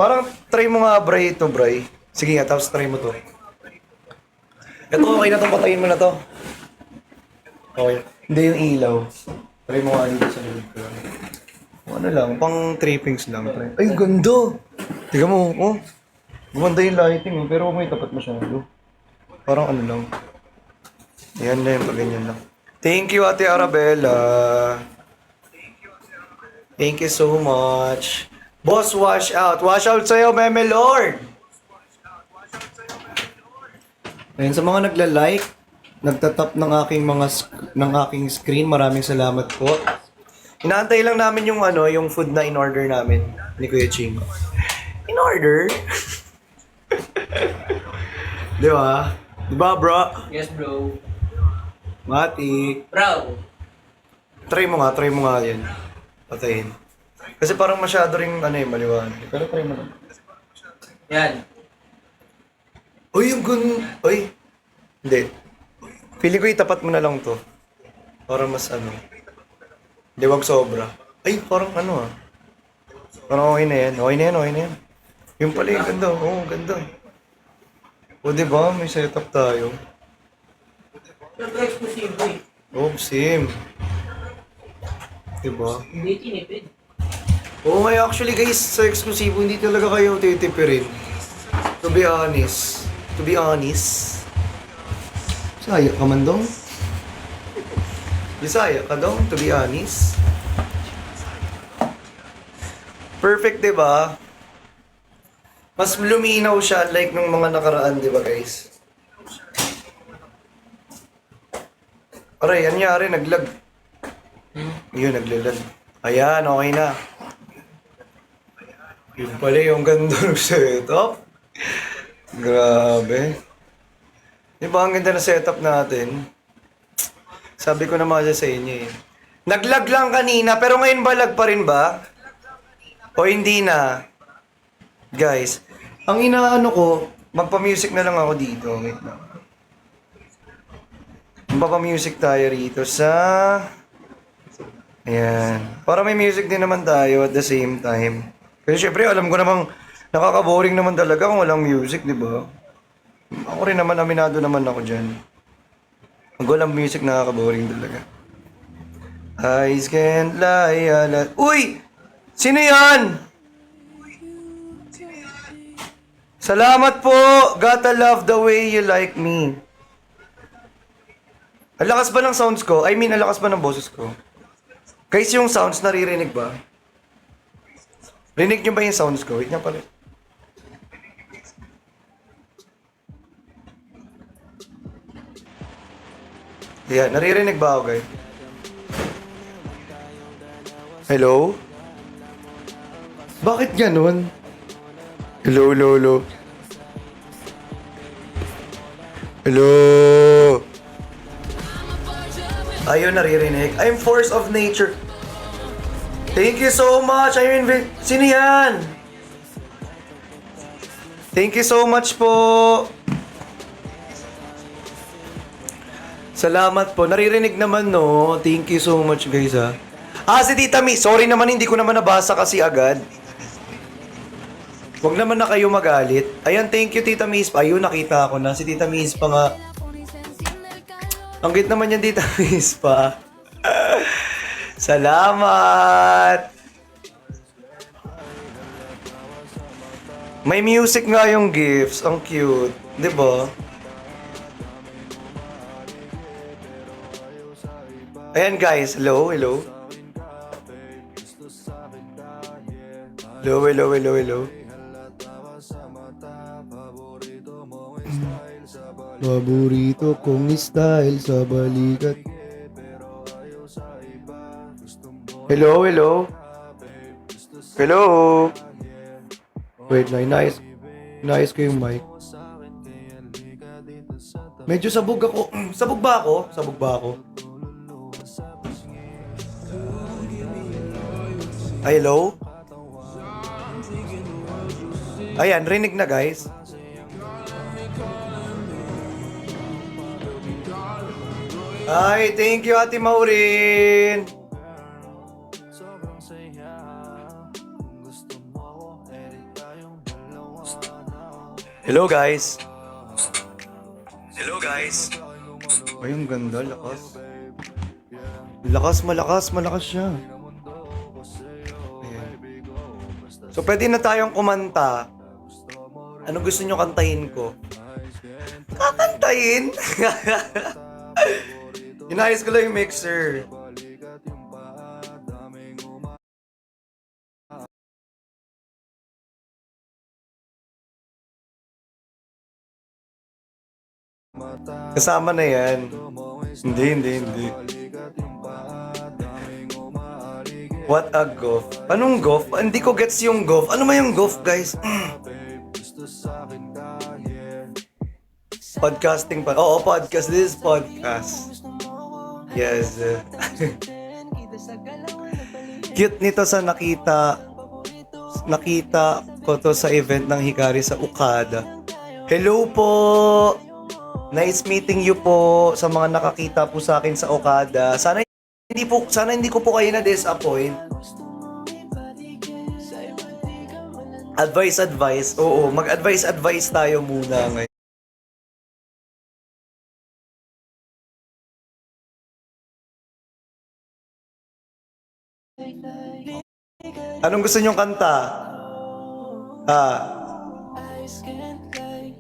Parang try mo nga, Bray, ito, Bray. Sige nga, tapos try mo to. Ito, okay na to. Patayin mo na to. Okay. Hindi yung ilaw. Try mo nga dito sa likod ko. Ano lang, pang trippings lang. Try. Ay, ganda! Tiga mo, oh. Gumanda yung lighting, oh. Pero may tapat masyado. Parang ano lang. Yan na yung pag ganyan lang. Thank you, Ate Arabella. Thank you so much. Boss, wash out. Wash out sa'yo, Meme Lord! Ayun, sa mga nagla-like, nagtatap ng aking screen, maraming salamat po. Inaantay lang namin yung yung food na in-order namin ni Kuya Ching. In order? Di ba? Di ba, bro? Yes, bro. Mati. Bro. Try mo nga yan. Patayin. Kasi parang masyado ring maliwanag. Pero try mo naman. Yan. Uy, yung Uy. Hindi. Feeling ko itapat mo na lang to. Para mas Hindi, wag sobra. Ay, parang Parang okay na yan. Okay na yan. Yung pala yung ganda. Oo, ganda. O, diba? May setup tayo. Siyempre, exclusive eh. Oh, same. Diba? Hindi tinipid. Oo nga, actually guys, sa eksklusibo, hindi talaga kayo titipirin. To be honest. Bisaya ka man dong? Bisaya ka dong, to be honest. Perfect, diba? Mas luminaw siya like nung mga nakaraan, diba guys? Aray, anyari, naglag. Yun, naglalag. Ayan, okay na. Yun pala yung ganda ng setup. Grabe. Di ba ang ganda na setup natin? Sabi ko naman sa inyo eh. Naglag lang kanina, pero ngayon ba lag pa rin ba? O hindi na? Guys, ang inaano ko, magpa-music na lang ako dito. Wait lang. Magpa-music tayo rito sa... Ayan. Para may music din naman tayo at the same time. Kasi syempre, alam ko namang nakaka-boring naman talaga kung walang music, di ba? Ako rin naman, aminado naman ako dyan. Pag walang music, nakaka-boring talaga. Eyes can't lie, Uy! Sino yan? Salamat po! Gotta love the way you like me. Ang lakas ba ng sounds ko? I mean, ang lakas ba ng boses ko? Guys, yung sounds, naririnig ba? Rinig nyo ba yung sounds ko? Wait nga pala. Yan, naririnig ba ako, guys? Hello? Bakit ganun? Hello, hello, hello. Hello? Ayun, naririnig. I'm force of nature. Thank you so much. Sino yan? Thank you so much po. Salamat po. Naririnig naman, no? Thank you so much, guys, ha? Si Tita Mi. Sorry naman, hindi ko naman nabasa kasi agad. Huwag naman na kayo magalit. Ayan, thank you, Tita Miss. Ayun, nakita ko na. Si Tita Miss pa nga. Ang cute naman yan, Tita Miss pa. Salamat! May music nga yung gifts. Ang cute. Diba? Ayan guys. Hello, hello. Hello, hello, hello, hello. Paborito kong style sa balikat. Hello, hello. Hello. Wait lang, nice ko yung mic. Medyo sabog ako. Sabog ba ako? Sabog ba ako? Ay, hello? Ayan, rinig na guys. Ay, thank you, Ate Maureen. Hello guys. Hello guys. Ay, ang ganda, lakas. Malakas siya. Ayan. So, pwede na tayong kumanta. Anong gusto nyo kantahin ko? Kakantahin? Inayos ko lang yung mixer. Kasama na yan. Hindi. What a golf? Anong golf? Hindi ko gets yung golf. Ano ba yung golf, guys? Podcasting pa. Oo, podcast. This is podcast. Yes. Cute nito sa nakita ko to sa event ng Hikari sa Okada. Hello po! Nice meeting you po sa mga nakakita po sa akin sa Okada. Sana hindi ko po kayo na-disappoint. Advice. Oo, mag-advice tayo muna ngayon. Anong gusto niyong kanta?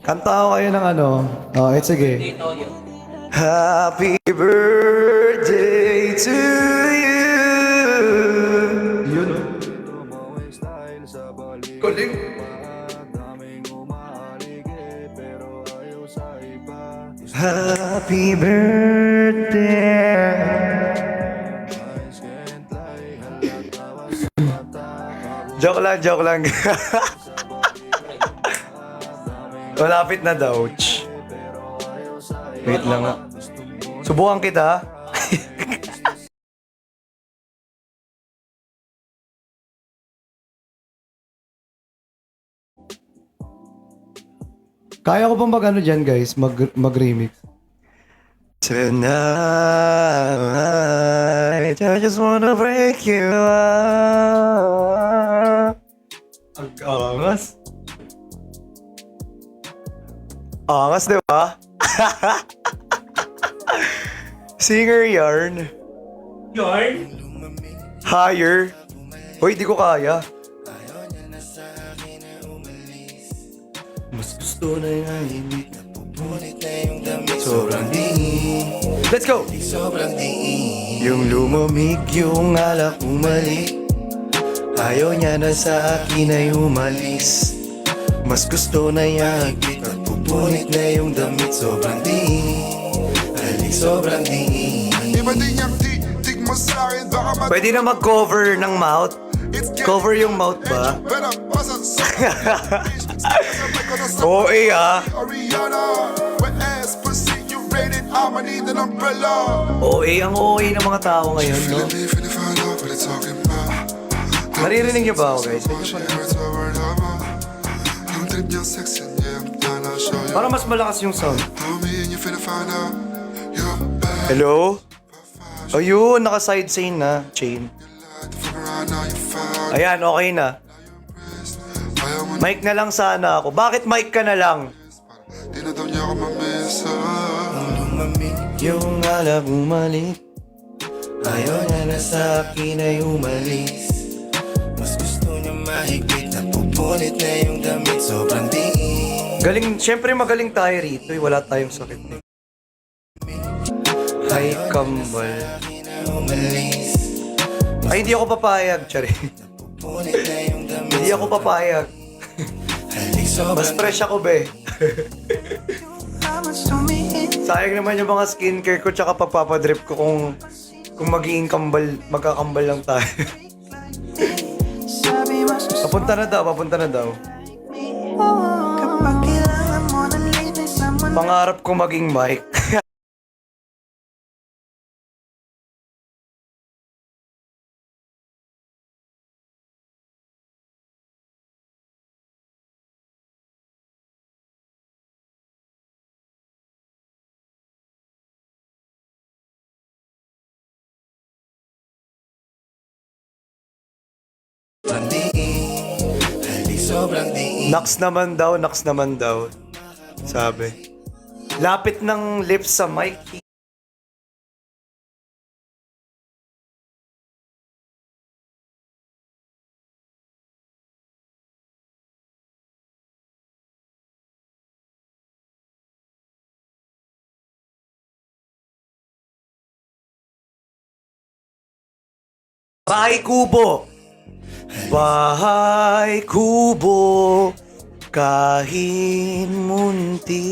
Kanta ako kayo ng ano? Oh, sige. Dito yun. Happy birthday to you. Yun. Kuling. Happy birthday. Joke lang. Malapit na daw. Wait lang nga. Subukan kita. Kaya ko bang mag-ano dyan, guys? Mag-remix. Tonight, I just wanna break you up. Ang angas. Angas, di ba? Singer Yarn. Higher. Hoy, di ko kaya. Mas gusto na yung himik. Napupunit na yung damit. Sobrang diin. Let's go! Sobrang diin. Yung lumamig, yung alak umalik. Ayaw niya na sa akin ay umalis. Mas gusto na yagit. Napupunit na yung damit. Sobrang diin. Halik, sobrang diin. Iba din yung titig mo sa'kin. Baka Pwede na mag-cover ng mouth. Cover yung mouth ba? Oo, ah. OA ang OA ng mga tao ngayon, no? Maririnig niyo ba ako, guys? Para mas malakas yung sound. Hello? Ayun, naka-side chain. Ayan, okay na. Mic na lang sana ako. Bakit mic ka na lang? Di na daw niya ako mamesa. Lumamig yung alak umalik. Ayaw niya na sa akin ay umalis. Mas gusto niya mahigpit. Napupunit na yung damit. Sobrang diin. Galing, syempre magaling tayo rito. Wala tayong sakit. Ay, kambal. Ay, hindi ako papayag, Chari. Hindi ako papayag. Mas fresh ako, be. Sayang naman yung mga skincare ko tsaka pagpapadrip ko kung magiging magkakambal lang tayo. Papunta na daw. Pangarap ko maging mic. Naks naman daw. Sabi. Lapit ng lips sa mic. Bahay kubo. Bahay kubo. Kahit munti.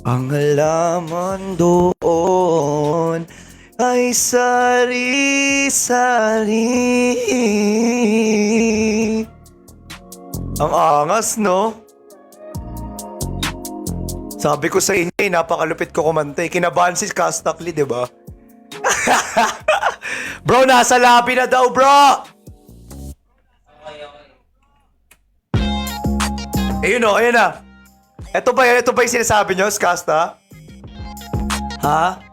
Ang halaman doon ay sari-sari. Ang angas, no? Sabi ko sa inyo, napakalupit ko kumanta. Kinabahan si Castakli, di ba? Bro, nasa lobby na daw, bro! Ayun o, ayun na. Ito ba yung sinasabi nyo, Skasta? Ha?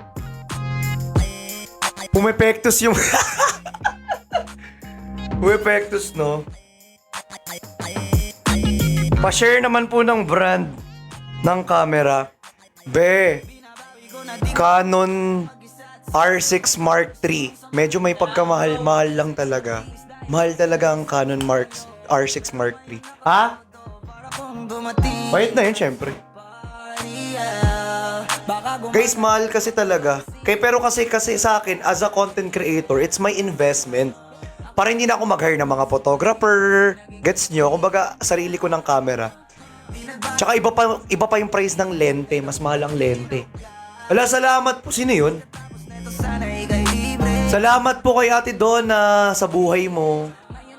Pumepektus yung... Pumepektus, no? Pa-share naman po ng brand ng camera. Be, Canon R6 Mark III. Medyo may pagkamahal lang talaga. Mahal talaga ang Canon R6 Mark III. Ha? Bayad na yun, syempre. Guys, mahal kasi talaga. Pero kasi sa akin, as a content creator, it's my investment. Para hindi na ako mag-hire ng mga photographer. Gets nyo? Kumbaga, sarili ko ng camera. Tsaka iba pa yung price ng lente. Mas mahal ang lente. Wala, salamat po. Sino yun? Salamat po kay Ate Donna sa buhay mo.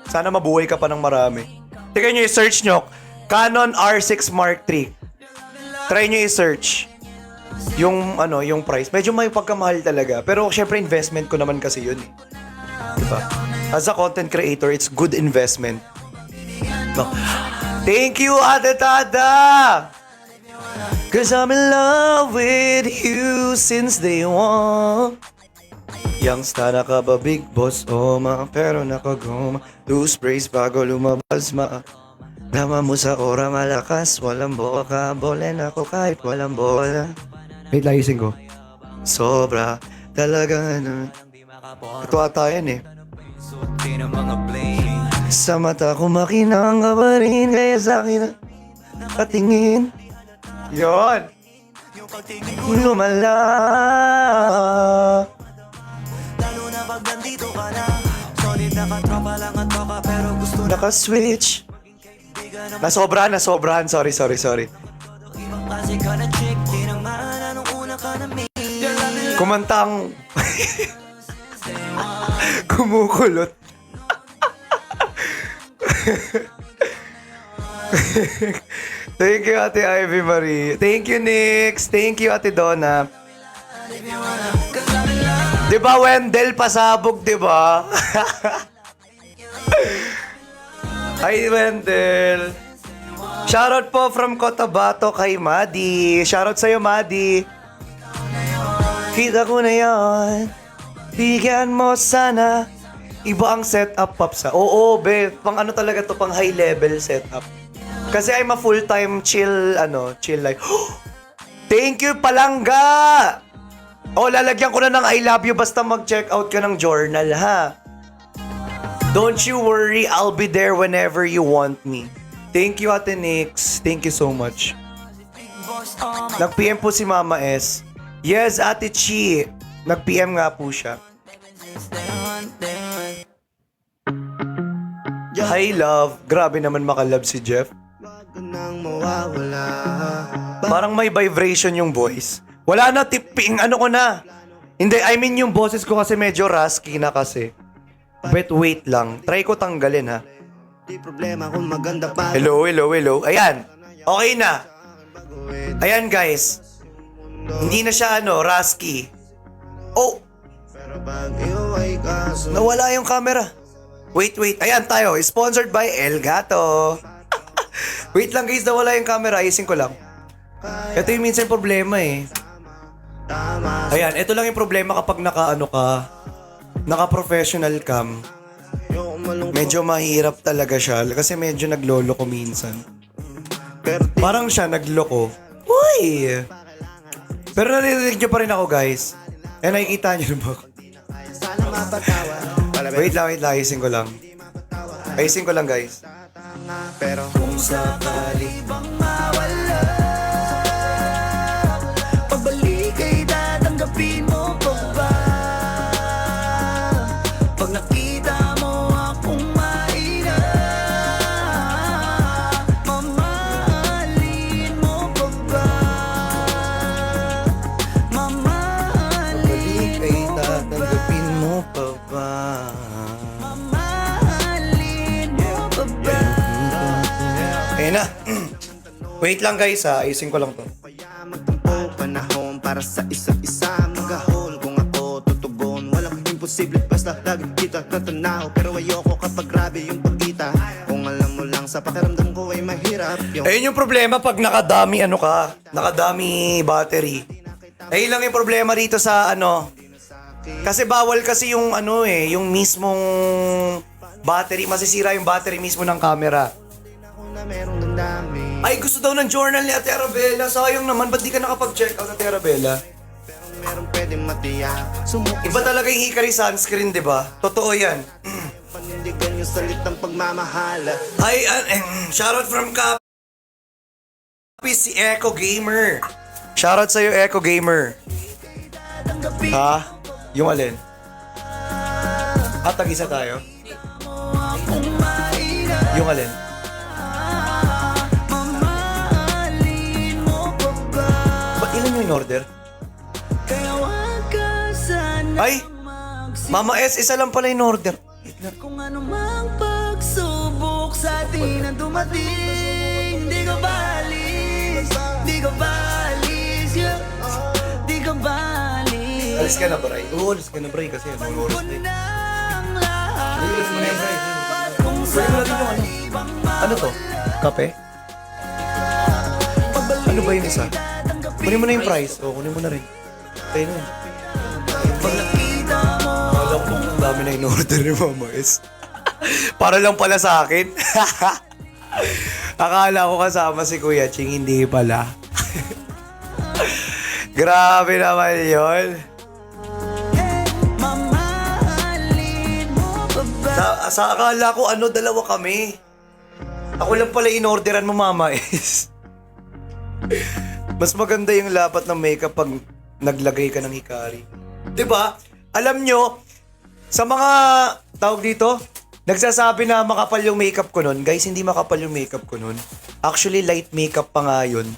Sana mabuhay ka pa ng marami. Tingnan nyo, i-search nyo. Canon R6 Mark III. Try nyo i-search yung price. Medyo may pagkamahal talaga. Pero syempre investment ko naman kasi yun. Diba? As a content creator, it's good investment. No. Thank you, Ate Tada! Cause I'm in love with you since day one. Youngsta ka ba big boss pero nakagoma. Two sprays bago lumabas Dama mo sa ora malakas. Walang boka, bolen ako kahit walang bola. Wait, layusin ko. Sobra, talaga ito ata yan eh. Sa mata ko makinang ka pa rin, kaya sa akin nakatingin. Yon. Lumala. Naka-switch. Nasobrahan. Sorry. Kumantang kumukulot. Thank you, Ate Ivy Marie. Thank you, Nix. Thank you, Ate Donna. Diba, Wendell, pasabog, diba? Hi, Wendell. Shoutout po from Cotabato kay Madi. Shoutout sa'yo, Madi. Kita ko na yan. Bigyan mo sana. Iba ang setup, Papsa. Oo, be. Pang ano talaga to, pang high level setup. Kasi I'm a full-time chill life. Thank you, Palangga! Lalagyan ko na ng I love you basta mag-check out ka ng journal, ha? Don't you worry, I'll be there whenever you want me. Thank you, Ate Nix. Thank you so much. Nag-PM po si Mama S. Yes, Ate Chi. Nag-PM nga po siya. Hi, love. Grabe naman makalove si Jeff. Parang may vibration yung voice. Wala na, tipping. Ano ko na? Hindi, I mean yung boses ko kasi medyo rasky na kasi. But wait lang. Try ko tanggalin, ha? Hello. Ayan. Okay na. Ayan, guys. Hindi na siya, rasky. Oh! Nawala yung camera. Wait. Ayan tayo. Sponsored by El Gato. Wait lang, guys. Nawala yung camera. Ayusin ko lang. Ito yung minsan problema eh. Ayan. Ito lang yung problema kapag naka-professional cam. Medyo mahirap talaga siya kasi medyo naglolo ko minsan. Parang siya nagloko. Uy! Pero naririnig niyo pa rin ako, guys. Eh, nakikita niyo naman ako. Wait lang. Ayusin ko lang. Ayusin ko lang, guys. Pero kung sakali bang mawala, pagbalik ay tatanggapin mo pa ba? Pag nakita mo akong mahina, mamahalin mo pa ba? Mamahalin Balik ay tatanggapin mo pa ba? Mamahalin mo pa ba? Ayun na. Wait lang, guys, ha. Ayusin ko lang to. Kaya magtampo panahon para sa isa't isa. Mag-ahol kung ako tutugon. Walang imposible basta laging kita natanaw. Pero ayoko kapag grabe yung pagkita. Kung alam mo lang sa pakiramdam ko ay mahirap yung Ayun yung problema pag nakadami nakadami battery. Ayun lang yung problema dito sa kasi bawal kasi yung yung mismong battery, masisira yung battery mismo ng camera. ako na merong damdamin. Ay, gusto daw ng journal ni Ate Arabella. Sayang naman, ba't di ka nakapag-check out, Ate Arabella? Pero meron pwedeng matiyak. Sumuko Iba talaga yung Hikari sunscreen, di ba? Totoo yan. panindigan yung salitang pagmamahala. Hi, shoutout from Capi, si Echo Gamer. Shoutout sa'yo, Echo Gamer. Tanggapin Ha? Yung alin? Tag-isa tayo? akong mahina. Yung alin? Mamahalin mo pa ba? Ba't ilan yung in-order? Kaya wag ka sana Ay! Mama S, isa lang pala in-order. kung ano mang pagsubok sa atin na dumating. Di ka balis, di ka balis, yeah. Di ka balis. Alis ka na, Bray. Oo, alis ka na, Bray, kasi ano oras na eh. Ang lahat. Alis mo na yung Bray. Kung Bray, wala din yung Ano to? Kape? Ano ba yung isa? Kunin mo na yung price. O, kunin mo na rin. Tayo na yun. pag nakita mo, Alam ko ang dami na in-order ni Mama S. Para lang pala sa akin. Akala ko kasama si Kuya Ching, hindi pala. Grabe naman yun. mamahalin mo pa ba? Sa akala ko dalawa kami. Ako lang pala in-orderan mo, Mama S. Mas maganda yung lapat ng makeup pag naglagay ka ng hikari. 'Di ba? Alam nyo, sa mga tawag dito, nagsasabi na makapal yung makeup ko nun. Guys, hindi makapal yung makeup ko nun. Actually, light makeup pa nga yun.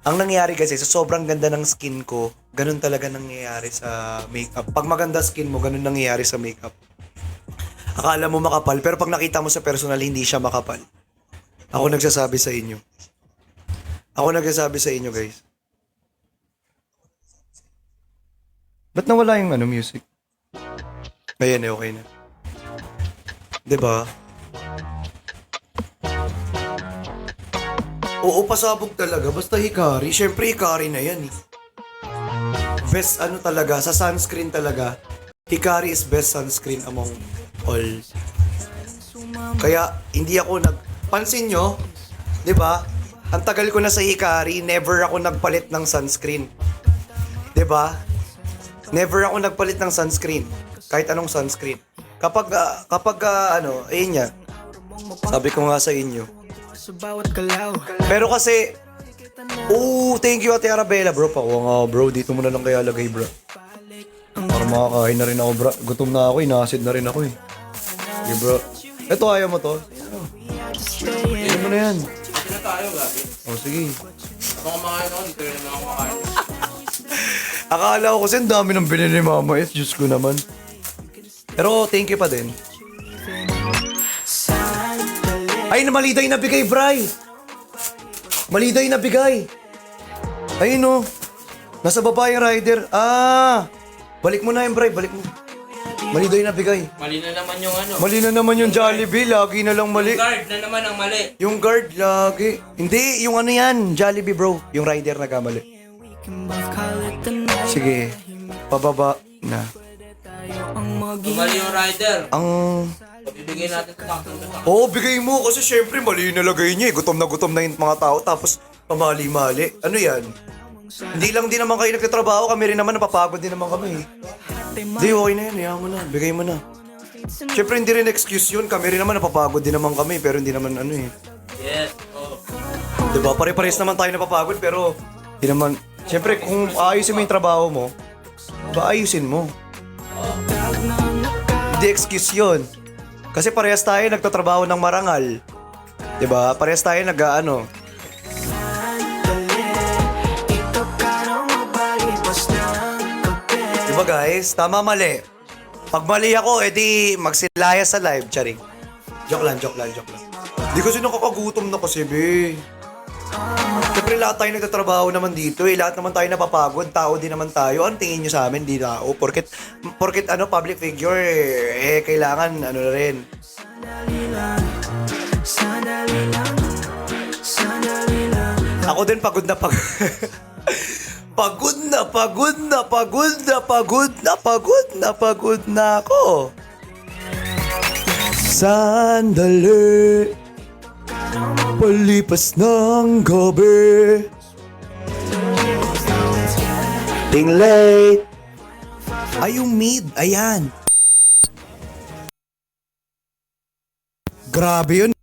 Ang nangyayari kasi, sa sobrang ganda ng skin ko, ganun talaga nangyayari sa makeup. Pag maganda skin mo, ganun nangyayari sa makeup. Akala mo makapal, pero pag nakita mo sa personal, hindi siya makapal. Ako nagsasabi sa inyo. Guys. Ba't nawala yung music? Ayan okay na. 'Di ba? Oo, pasabog talaga. Basta hikari. Siyempre, hikari na yan eh. Best talaga, sa sunscreen talaga. Hikari is best sunscreen among all. Kaya, hindi ako pansin nyo, di ba? Ang tagal ko na sa hikari, never ako nagpalit ng sunscreen. Di ba? Never ako nagpalit ng sunscreen. Kahit anong sunscreen. Kapag ayun nga. Sabi ko nga sa inyo. Sa bawat galaw. Pero kasi, thank you Ate Arabella, bro. Pakuha nga, bro. Dito mo na lang kaya lagay, bro. Para makakain na rin ako, bro. Gutom na ako, inasid na rin ako, eh. Okay, bro. Ito, ayaw mo to? Ayaw mo na yan. Kasi na tayo, gabi. Sige. Ako kumakain ako, dito rin naman ako kumakain. Akala ko kasi ang dami ng binili ni Mama S. Diyos ko naman. Pero thank you pa din. Ay, maliday na bigay, Bray. Maliday na bigay. Ayun o. Nasa baba yung rider. Balik mo na yung Bray, balik mo. Maliday na bigay. Mali na naman yung Mali na naman yung Jollibee, lagi na lang mali. Guard na naman ang mali. Yung guard, lagi. Hindi, yung yan, Jollibee bro. Yung rider nagkamali. Sige, pababa na. Mali yung rider. Ang Bibigyan natin ito sakto na. Oo, bigay mo kasi syempre mali yung nalagay niya eh. Gutom na yung mga tao tapos pamali-mali. Ano yan? Hindi lang din naman kayo nagtatrabaho, kami rin naman napapagod din naman kami eh. Hindi, okay na yan. Hayaan mo na. Bigay mo na. Syempre hindi rin excuse yun. Kami rin naman napapagod din naman kami pero hindi naman ano eh. Yes, oh. Diba? Pare-pares naman tayo napapagod pero hindi naman... Syempre kung ayusin mo yung trabaho mo, ba ayusin mo. Hindi excuse yun. Kasi parehas tayo nagtatrabaho ng marangal. Diba? Parehas tayo nag-ano. Diba guys? Tama mali. Pag mali ako, edi magsilaya sa live, charing. Joke lang. Di kasi nakakagutom na kasi, be. Siyempre lahat tayo nagtatrabaho naman dito eh. Lahat naman tayo napapagod. Tao din naman tayo. Ano tingin nyo sa amin? Di tao. Porket ano, public figure eh, kailangan ano na rin. Ako din pagod na pagod. Pagod na ako. Sandali. Palipas ng gabi. Ting late. Ay, yung mid. Ayan. Grabe yun.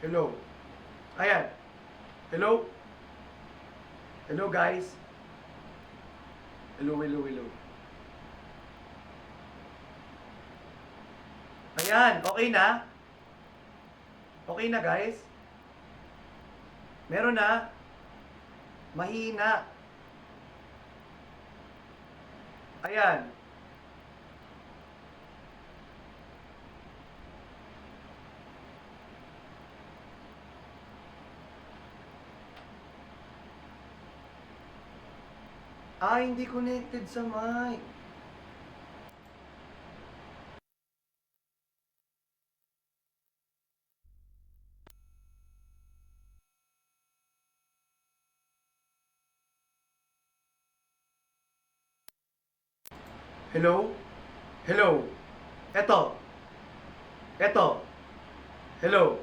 Hello. Ayan. Hello? Hello, guys. Hello. Ayan, okay na? Okay na, guys? Meron na? Mahina. Ayan. Hindi connected sa mic. Hello? Hello? Eto. Eto. Hello?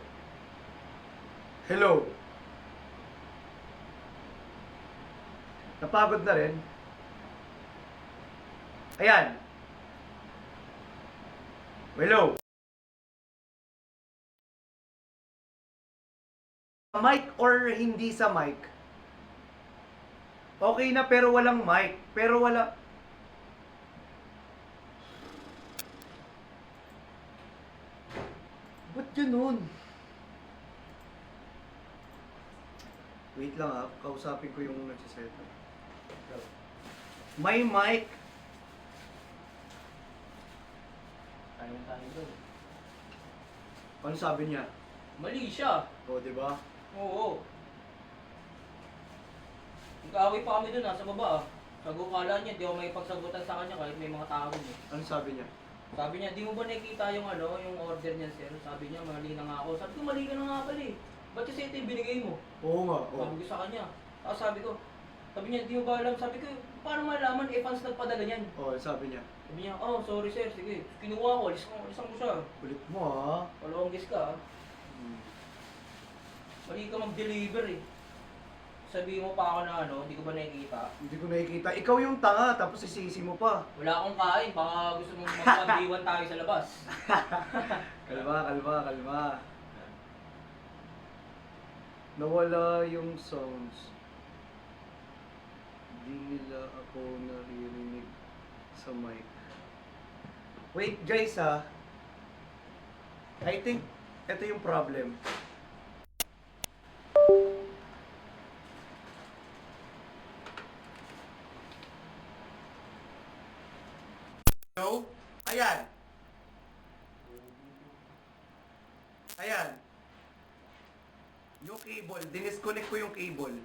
Hello? Napagod na rin. Ayan. Hello? Mic or hindi sa mic? Okay na pero walang mic. Pero wala... Ba't ganun? Wait lang ha, kausapin ko yung nagsiset. May mic. Tayo doon. Ano sabi niya? Mali siya. O, di ba? Oo. Nag-aaway pa kami doon, nasa baba. Kala niya, di ako may pagsagutan sa kanya kahit may mga tao eh. Ano sabi niya? Sabi niya, di mo ba nakikita yung yung order niya, sir? Sabi niya, mali na nga ako. Sabi ko, mali ka na nga pala eh. Ba't kasi ito yung binigay mo? Oo nga, oo. Sabi ko sa kanya. Tapos sabi niya, di mo ba alam? Sabi ko, paano malaman? Fans nagpadala niyan. Oo, sabi niya. Sabi niya, oh, sorry sir, sige. Kinuha ko, alisan ko siya. Kulit mo ha. Palawangis ka, Mali ka mag-deliver eh. Sabihin mo pa ako na hindi ko ba nakikita? Hindi ko nakikita. Ikaw yung tanga, tapos isisi mo pa. Wala akong kain, baka gusto mong magpag-iwan tayo sa labas. Kalma. Nawala yung sounds. Di nila ako naririnig sa mic. Wait guys ha. I think ito yung problem. Hello? Ayan. Ayan. Yung cable, dinisconnect ko yung cable.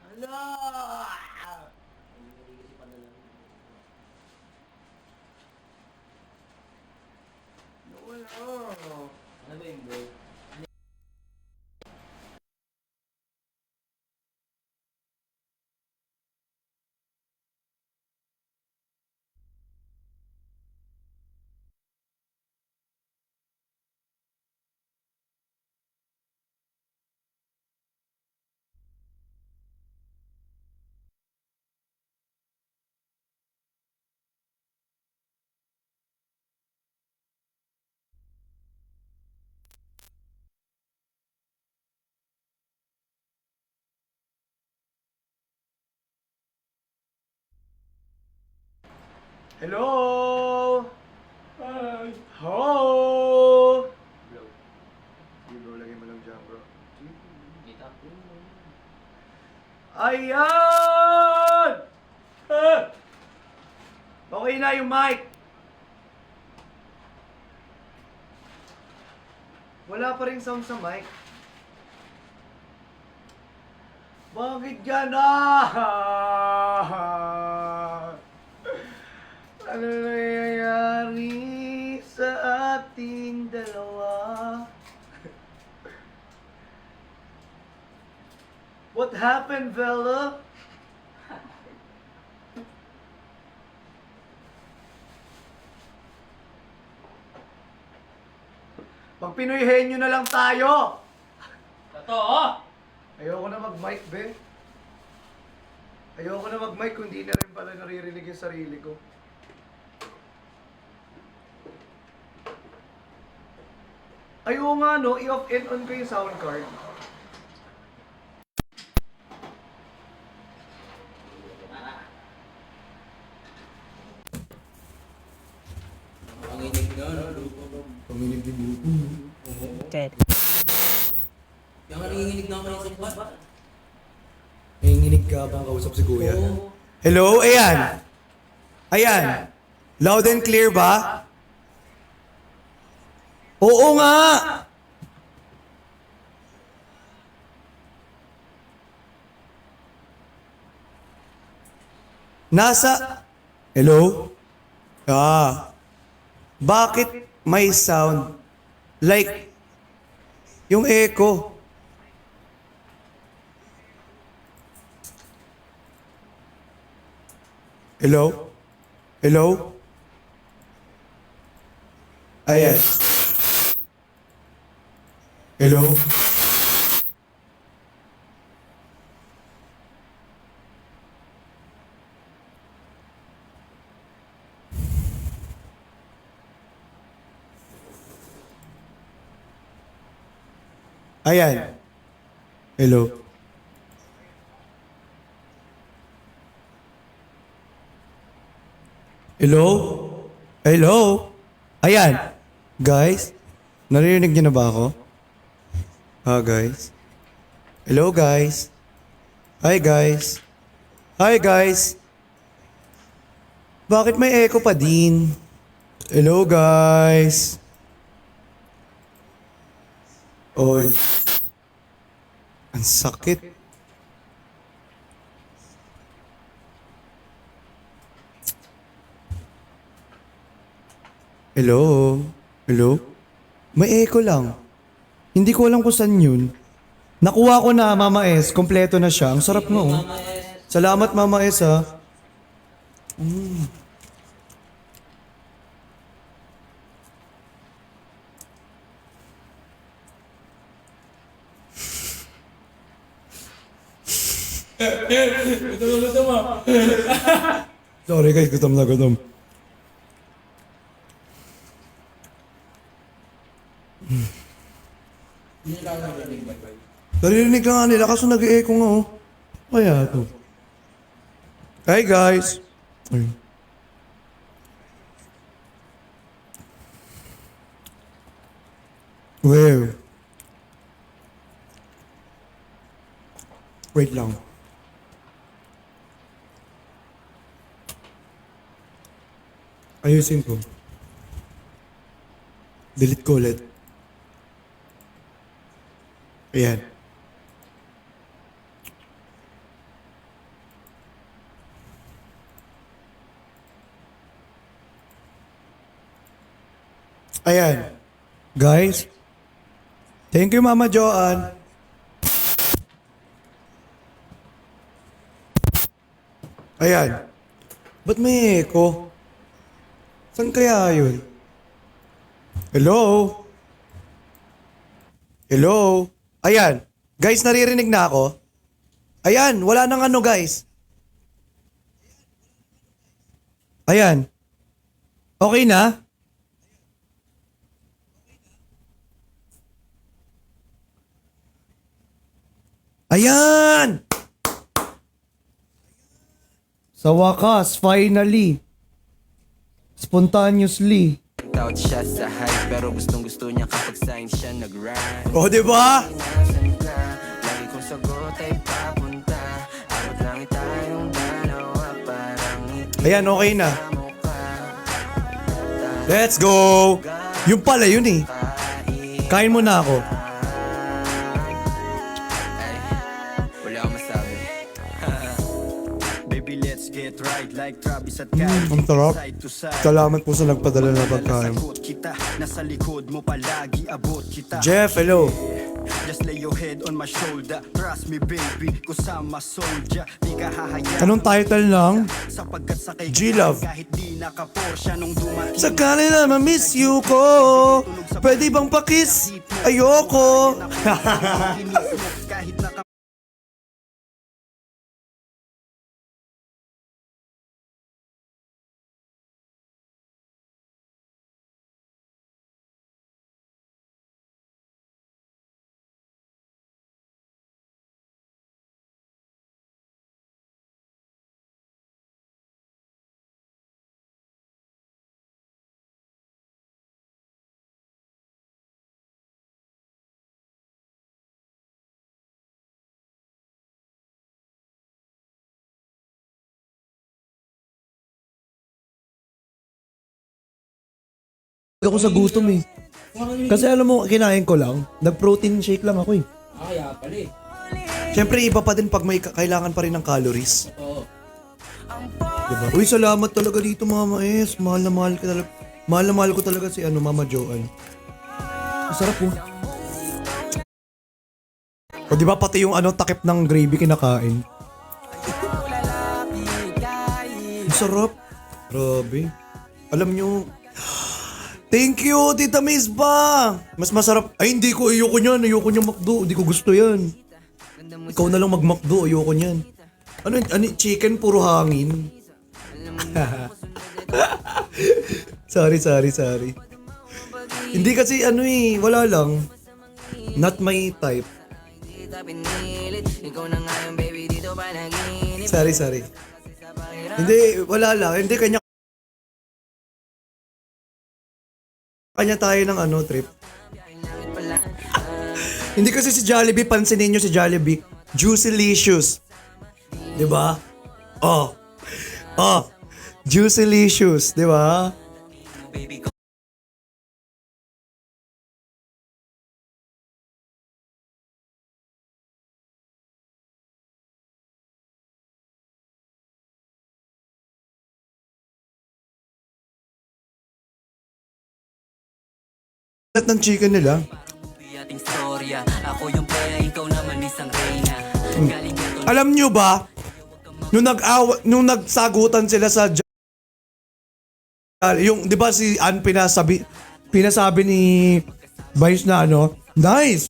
Hala! Nawala. Ano ba yung bro? Hello! Hi! Ho! Bro. Hindi bro, lagay mo lang dyan bro. Kita? Ayan! Okay na yung mic. Wala pa rin sound sa mic. Bakit gano'n? Ano nangyayari sa ating dalawa? What happened, Bella? Pag Pinoyhenyo na lang tayo! Totoo! Ayoko na mag-mic, be. Ayoko na mag-mic kung di na rin pala naririnig yung sarili ko. Ayoko nga, no? I-off and on ko yung sound card. Good. Yung nanginginig na ako ng sumbat. Nanginginig ka bang kausap si Kuya? Hello? Ayan! Ayan! Loud and clear ba? Oo nga! Nasa... Hello? Bakit may sound like yung echo? Hello? Hello? Ayan. Hello? Ayan. Hello? Hello? Hello? Ayan. Guys, naririnig niyo na ba ako? Guys? Hello, guys? Hi, guys? Hi, guys? Bakit may echo pa din? Hello, guys? Oy. Ang sakit. Hello? Hello? May echo lang. Hindi ko alam kung saan yun. Nakuha ko na, Mama S. Kompleto na siya. Ang sarap nga, oh. Salamat, Mama S, ha. Sorry guys, gutom na gutom. Naririnig lang nga nila kaso nag-e-echo nga, oh. Kaya to. Hi guys. Ayun. Wow. Wait lang. Ayusin ko. Delete ko ulit. Ayan. Ayan. Guys. Thank you, Mama Joanne. Ayan. Ba't may echo? Saan kaya yun? Hello? Hello? Ayan. Guys, naririnig na ako? Ayan, wala nang ano, guys. Ayan. Okay na? Ayan! Sa wakas, finally. Spontaneously. Tawad siya sa hype pero gustong gusto niya kapag sign siya nag-rhyme. O, diba? Nasaan ka? Lagi kong sagot ay papunta. Abot lang tayong dalawa parang Ayan, okay na. mukha. Let's go! Yung pala yun eh. Kain mo na ako. Ay, wala akong masabi. Baby, let's get right like Travis at Kai. Ang sarap. Side to side. Salamat po sa nagpadala na pagkain. Sagot kita, nasa likod mo palagi, abot kita. Jeff, hello. Just lay your head on my shoulder. Trust me baby, kusama soldier. Di ka hahayaan. Anong title lang? Sapagkat sa kay G-Love. kahit di naka-Porsche nung dumating. Sa kanila ma-miss you ko. Pwede bang pakis? Ayoko. Kahit naka ako sa gutom eh. Kasi alam mo, kinain ko lang. Nag-protein shake lang ako eh. Kaya pala eh. Siyempre, iba pa din pag may kailangan pa rin ng calories. Oo. Diba? Uy, salamat talaga dito, Mama S. Mahal na mahal ka talaga. Mahal na mahal ko talaga si Mama Joanne. Masarap po. O diba pati yung takip ng gravy kinakain. Masarap. Grabe. Alam nyo, thank you, Tita Miss ba? Mas masarap. Ay, hindi ko. Ayoko niyan. Ayoko niyan McDo. Hindi ko gusto yan. Ikaw na lang mag-McDo. Ayoko niyan. Ano, chicken puro hangin. sorry. Hindi kasi wala lang. Not my type. Sorry. Hindi, wala lang. Hindi, kanya tayo ng trip. Hindi kasi si Jollibee, pansinin nyo si Jollibee. Juicylicious. Diba? Oh. Juicylicious. Diba? Lahat ng chicken nila. Ating storya, ako yung playa, ikaw naman isang reyna. Galing ito Alam nyo ba, nung nagsagutan sila sa yung, di ba si Ann pinasabi ni Vice na nice.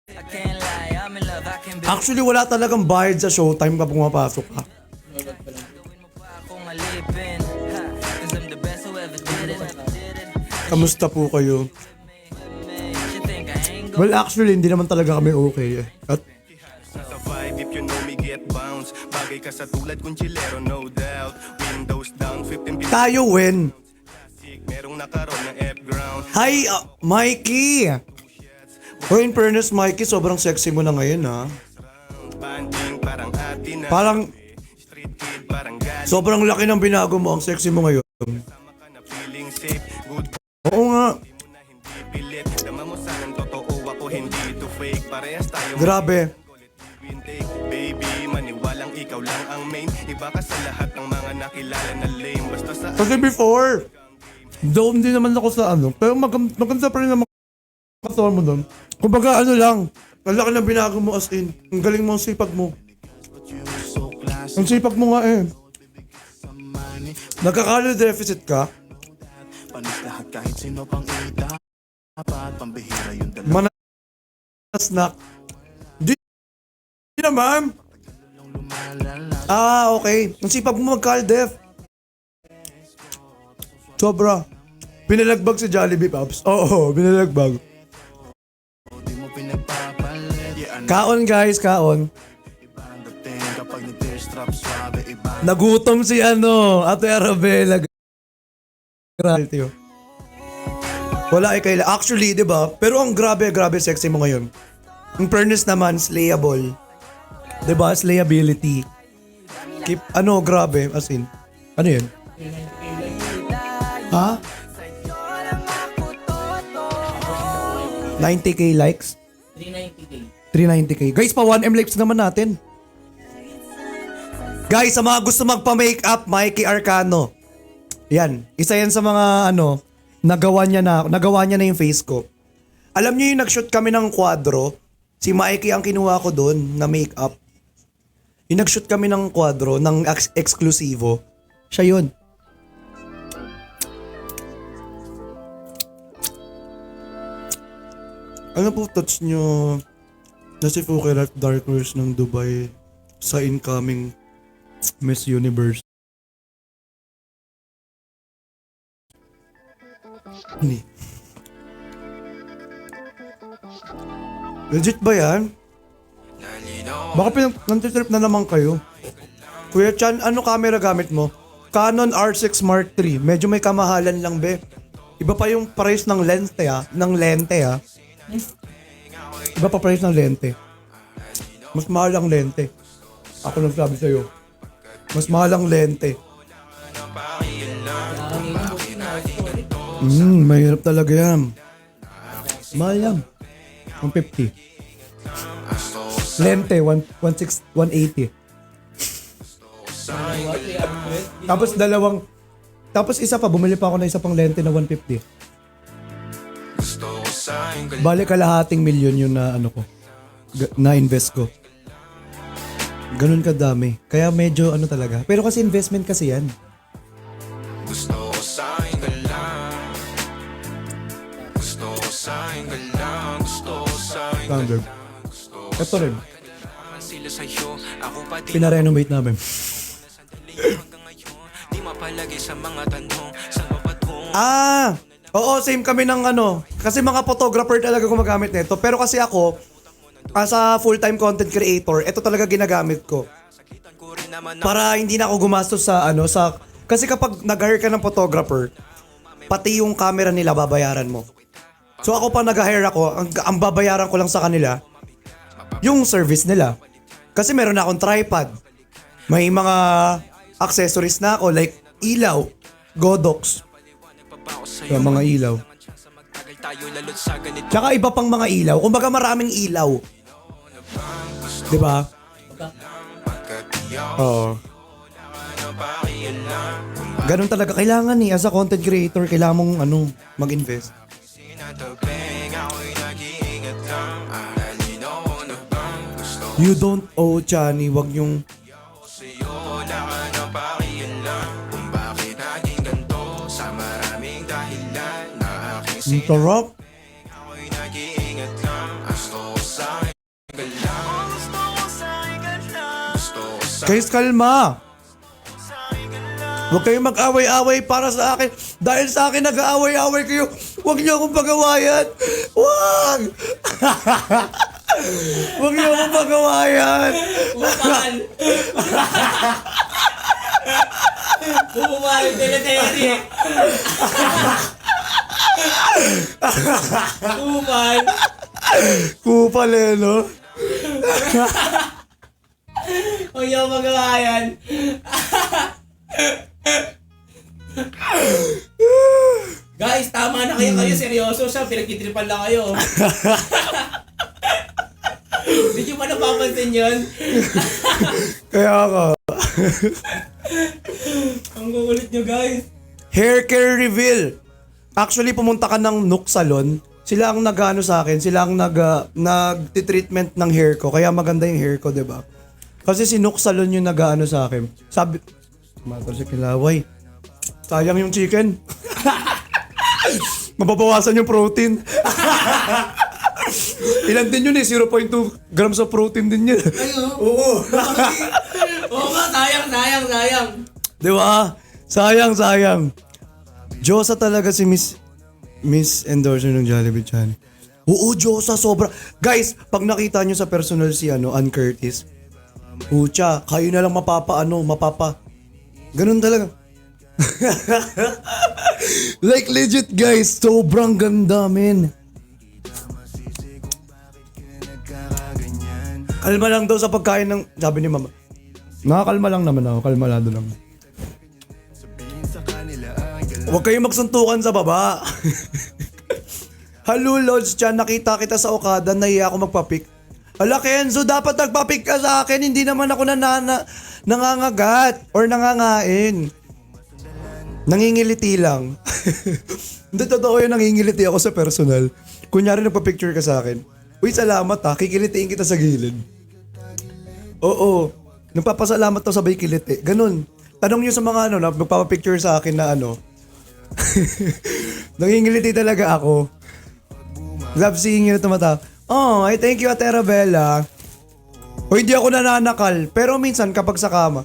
I can't lie, I'm in love, I can be Actually, wala talagang bayad sa showtime kapag pumapasok ka. akong alipin. Ha, 'cause I'm the best who ever did it. Kamusta po kayo? You think I ain't Well, actually, hindi naman talaga kami okay eh. At Sa vibe, if you know me, get bounce. Bagay ka sa tulad kong chilero, no doubt. Windows down, 15 tayo win. plastic, merong nakaroon ng F-ground. Hi, Mikey! Oh, in fairness, Mikey, sobrang sexy mo na ngayon, ha? Banding, parang atin na. Parang Street kid, parang galing. sobrang laki ng binago mo. Ang sexy mo ngayon. Sama ka na feeling safe. Good Oo nga. mo na hindi pilit. Dama mo sanang totoo ako, hindi to fake. Parehas tayo. Grabe. Intake. Baby, maniwalang ikaw lang ang main. Iba ka sa lahat ng mga nakilala na lame. Basta sa Kasi before, though hindi naman ako sa pero maganda pa rin naman kasama mo doon. Kumbaga lang, ang laki ng binago mo as in. Ang galing mo, ang sipag mo. Ang sipag mo nga eh. Nagka-calorie deficit ka? Panis lahat kahit sino pang dapat pambihira yung dalawa Snack. Di naman. Okay. Ang sipag mo mag-caldef. Sobra. Pinalagbag si Jollibee, Pops. Oo, pinalagbag. Di mo pinagpapalit Yeah, Kaon guys, kaon. iba ang dating kapag nag-tearstrap swabe Iba Nagutom si Ate Arabella. Grabe yun. Wala kaila. Actually, di ba? Pero ang grabe sexy mo ngayon. Ang fairness naman, slayable. Di ba? Slayability. Keep, grabe. As in. Ano yun? Ha? 90k likes? 390k. 390k. Guys, pa 1M likes naman natin. Guys, sa mga gusto magpa-makeup, Mikey Arcano. Yan. Isa yan sa mga nagawa niya na yung face ko. Alam niyo yung nag-shoot kami ng kwadro, si Mikey ang kinuha ko doon na makeup. Yung nag-shoot kami ng kwadro, ng eksklusibo. Siya yun. Ano po touch nyo na si Fukirat Dark Horse ng Dubai sa incoming Miss Universe? Hindi. Legit ba yan? Baka nantitrip na naman kayo. Kuya Chan, ano camera gamit mo? Canon R6 Mark III. Medyo may kamahalan lang, be. Iba pa yung price ng lente, ha? Iba pa price ng lente. Mas mahal ang lente. Ako nagsabi sa'yo. Mas mahal ang lente. Mahirap talaga yan. Mahal yan. 150. Lente, 180. Tapos isa pa, bumili pa ako ng isa pang lente na 150. Bali kalahating milyon yun na ano ko, na invest ko. Ganun kadami. Kaya medyo ano talaga. Pero kasi investment kasi yan. Standard. Ito rin. Pinarenovate namin. Oo, same kami ng ano. Kasi mga photographer talaga gumagamit nito. Pero kasi ako, as a full-time content creator, ito talaga ginagamit ko. Para hindi na ako gumastos sa ano, kasi kapag nag-hire ka ng photographer, pati yung camera nila babayaran mo. So ako pa nag-hire ako, ang babayaran ko lang sa kanila, yung service nila. Kasi meron na akong tripod. May mga accessories na ako like ilaw, Godox. Yung mga ilaw. Tsaka iba pang mga ilaw. Kumbaga maraming ilaw. Diba? Oo. Ganun talaga. Kailangan as a content creator, kailangan mong mag-invest. You don't owe, Chani. Wag yung... Interrupt? Guys, kalma. Huwag kayong mag-away-away para sa akin. Dahil sa akin nag-aaway-away kayo. Huwag niyo akong pagawayan. Huwag! Huwag niyo akong pagawayan. Upan! Upan! Tele-tele! Upan! Kupal no? Huwag niyo akong pagawayan. Guys, tama na kayo. Seryoso siya. Pinagtitripan lang kayo. Hindi nyo pa napapansin yun? Kaya ka. Ang gugulit nyo, guys. Hair care reveal. Actually, pumunta ka ng Nook Salon. Sila ang nag-ano sa akin. Sila ang nag-treatment ng hair ko. Kaya maganda yung hair ko, diba? Kasi si Nook Salon yung nag-ano sa akin. Sabi, matar si Kilaway. Sayang yung chicken. Mababawasan yung protein. Ilan din yun 0.2 grams of protein din yun. Oo. Oo nga, sayang. Diba? Sayang. Diyosa talaga si Miss Endorser ng Jollibee Channel. Oo, Diyosa, sobra. Guys, pag nakita nyo sa personal si Ann Curtis, pucha, kayo na lang ganun talaga. Like legit guys, sobrang ganda men. Kalma lang daw sa pagkain ng, sabi ni mama. Nakakalma lang naman ako, kalmalado lang. Huwag kayong magsuntukan sa baba. Hello Lods Chan, nakita kita sa Okada, nahiya ako magpapik. Hala Kenzo, dapat nagpapik ka sa akin, hindi naman ako nangangagat or nangangain. Nangingiliti lang. Hindi, totoo yun, nangingiliti ako sa personal. Kunyari nagpa-picture ka sa akin. Uy, salamat ha, kikilitiin kita sa gilid. Oo, nagpapasalamat to sabay kiliti. Ganun. Tanong nyo sa mga magpapapicture sa akin na Nangingiliti talaga ako. Love seeing you na tumatawa. Oh, I thank you, Ate Arabella. O hindi ako nananakal, pero minsan kapag sa kama.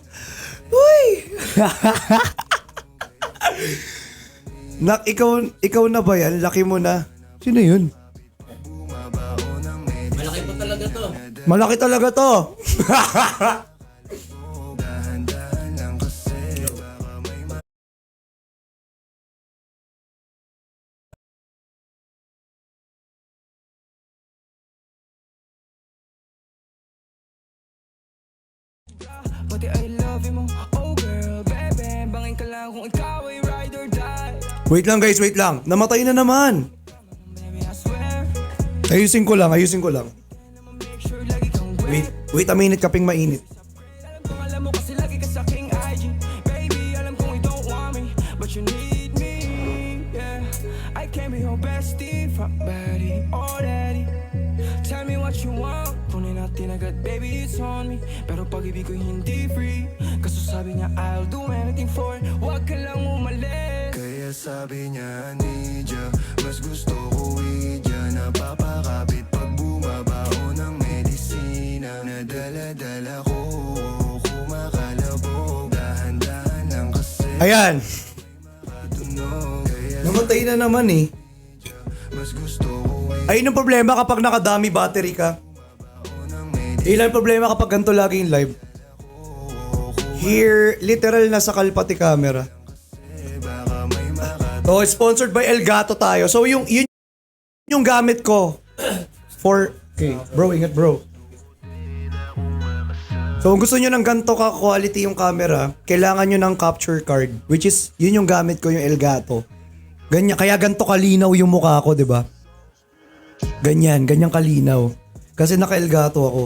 Uy! Nak, ikaw na ba yan? Laki mo na. Sino yun? Malaki po talaga to. Malaki talaga to. Pati I love you mo, oh girl, bebe. Bangin ka lang kung ikaw ay ride or die. Wait lang guys, wait lang. Namatay na naman. Baby, I swear. Ayusin ko lang. Make sure lagi kang wait. Wait a minute, kaping mainit. Alam mo kasi lagi ka sa aking IG. Baby, alam kong you don't want me, but you need me, yeah. I can be your bestie, fuck buddy, already. Tell me what you want. Tunay natin agad, baby, it's on me. Pero pag-ibig ko hindi free. Kaso sabi niya, I'll do anything for it. Huwag ka lang umalis. Kaya sabi niya, need ya. Mas gusto ko idya. Napapakapit pag bumabao ng medisina. Nadala-dala ko, kumakalabog. Dahan-dahan lang kasi Ayan. tunog. Kaya Namatay na naman eh. mas gusto ko Ayun ang problema kapag nakadami battery ka. Ilan ang problema kapag ganito laging live. Here, literal nasa kalpati camera. Oh, sponsored by Elgato tayo. So yun yung gamit ko. Okay, bro, ingat bro. So kung gusto nyo ng ganito ka quality yung camera, kailangan nyo ng capture card. Which is, yun yung gamit ko, yung Elgato. Ganyan, kaya ganito kalinaw yung mukha ko, di ba? Ganyan kalinaw. Kasi naka-Elgato ako.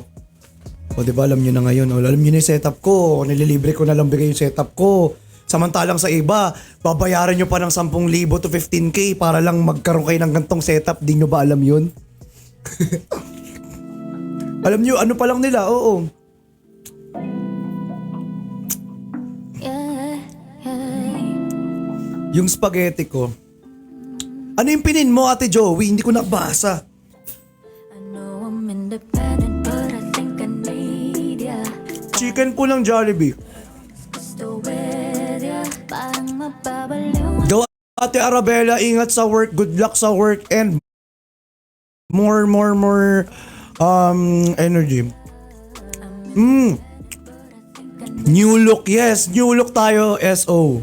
O diba, alam nyo na ngayon. O, alam nyo na yung setup ko. Nililibre ko na lang bigay yung setup ko. Samantalang sa iba, babayaran nyo pa ng 10,000 to 15K para lang magkaroon kayo ng gantong setup. Di nyo ba alam yun? Alam nyo, ano pa lang nila, oo. Yung spaghetti ko. Ano yung pinin mo, Ate Joey? Hindi ko nakabasa. Chicken po ng Jollibee. Go, Ate Arabella, ingat sa work, good luck sa work, and more energy. New look, yes, new look tayo, SO.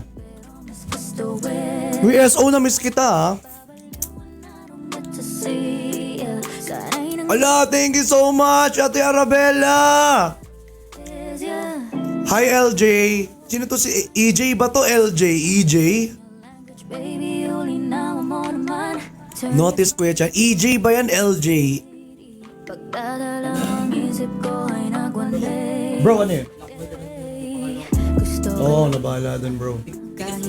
Uy, SO, na miss kita, ha? Ala, thank you so much, Ate Arabella. Hi, LJ. Sino to si EJ ba to? LJ? EJ? Notice ko yan. EJ ba yan? LJ? Bro, ano yun? Oo, nabahala dun, bro.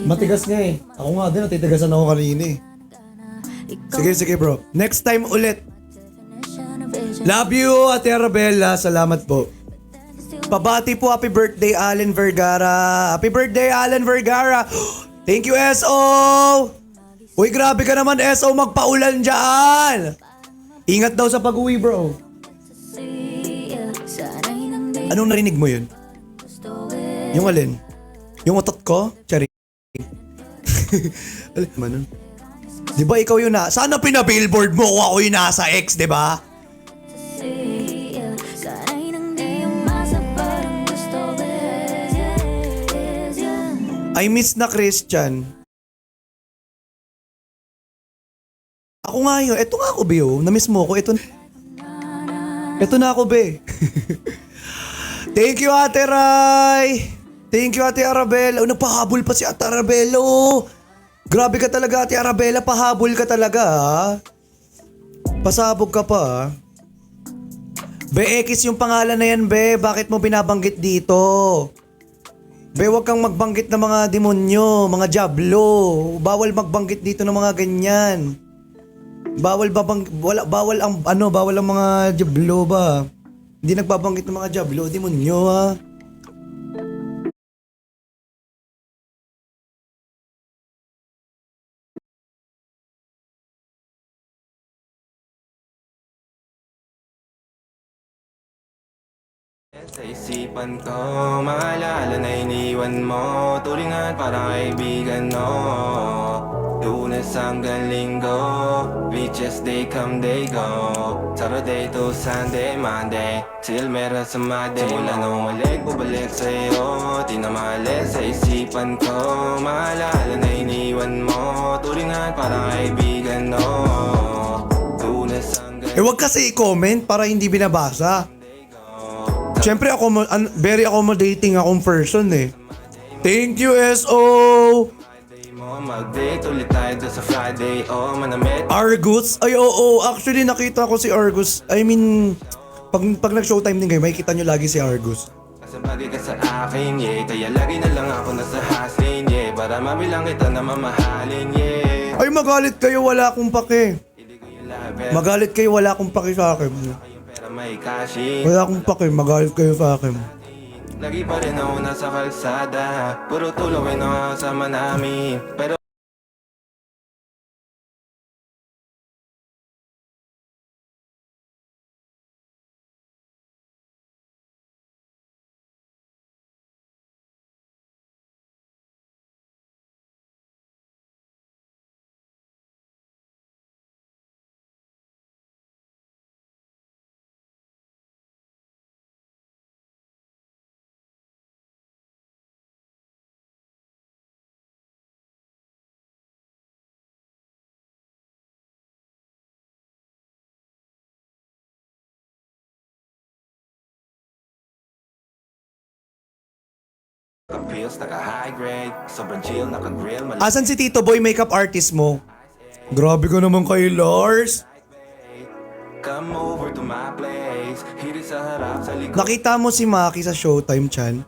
Matigas nga eh. Ako nga din, natitigasan ako kanina eh. Sige, bro. Next time ulit. Love you, Ate Arabella. Salamat po. Pabati po, happy birthday, Allen Vergara. Happy birthday, Allen Vergara. Thank you, SO. Uy, grabe ka naman, SO. Magpaulan dyan. Ingat daw sa pag-uwi, bro. Anong narinig mo yun? Yung alin? Yung utot ko? Charing. Alin man nun? Di ba ikaw yun na? Sana pinabillboard mo kung ako yung nasa X, di ba? I miss na Christian. Ako nga yun. Eto nga ako, be. Oh. Na-miss mo ko. Eto na ako, be. Thank you, Ate Rai. Thank you, Ate Arabella. Oh, nagpahabol pa si Ate Arabella. Oh. Grabe ka talaga, Ate Arabella. Pahabol ka talaga, ha? Pasabog ka pa, ha? Be, X yung pangalan na yan, be. Bakit mo binabanggit dito? Be, wag kang magbanggit ng mga demonyo, mga diablo. Bawal magbanggit dito ng mga ganyan. Bawal ang mga diablo ba? Hindi nagbabanggit ng mga diablo, demonyo, ha. isipan ko, maalala na iniwan mo, turingan parang kaibigan mo. Lunes hanggang Linggo, beaches they come they go, Saturday to Sunday, Monday till meron sa Monday. Simula nung malik, bubalik sa'yo, di na maalis sa isipan ko, maalala na iniwan mo, turingan parang kaibigan mo. Lunes hanggang Wag kasi i-comment para hindi binabasa. Siyempre very accommodating akong person eh. Thank you, SO! mag-date ulit tayo dyan sa Friday, oh manamit. Argus? Ay, oo. Actually, nakita ko si Argus. I mean, pag nag-showtime din kayo, makikita nyo lagi si Argus. Kasi bagay ka sa akin, yeah. Kaya lagi na lang ako nasa haslin, yeah. Para mabilang kita na mamahalin, yeah. Ay, magalit kayo, wala akong pake. Hindi ko yung love, pero Magalit kayo, wala akong pake sa akin. yung pera may cashin. Wala akong pake, magalit kayo sa akin. Lagi pa rin ako nasa kalsada, puro tulawin ang kasama namin. Pero kapils, naka-high grade, sobrang chill, naka-grill, Asan si Tito Boy, makeup artist mo? Grabe ka naman kay Lars. come over to my place, hiri sa harap, sa likod. Nakita mo si Maki sa Showtime, Chan?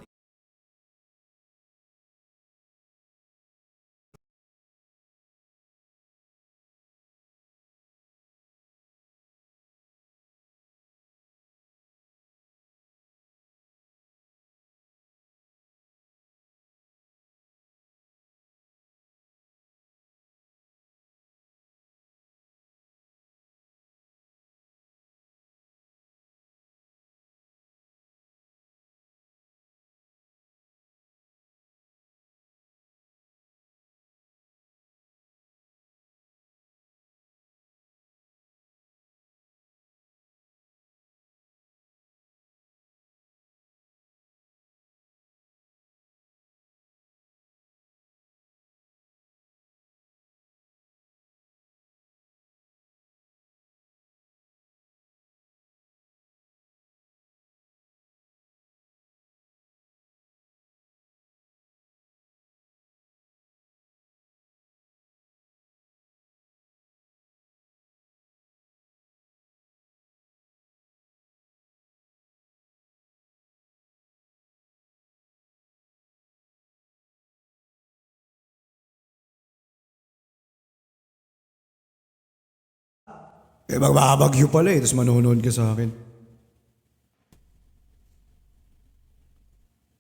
Magbabagyo pala eh, tapos manonood ka sa akin.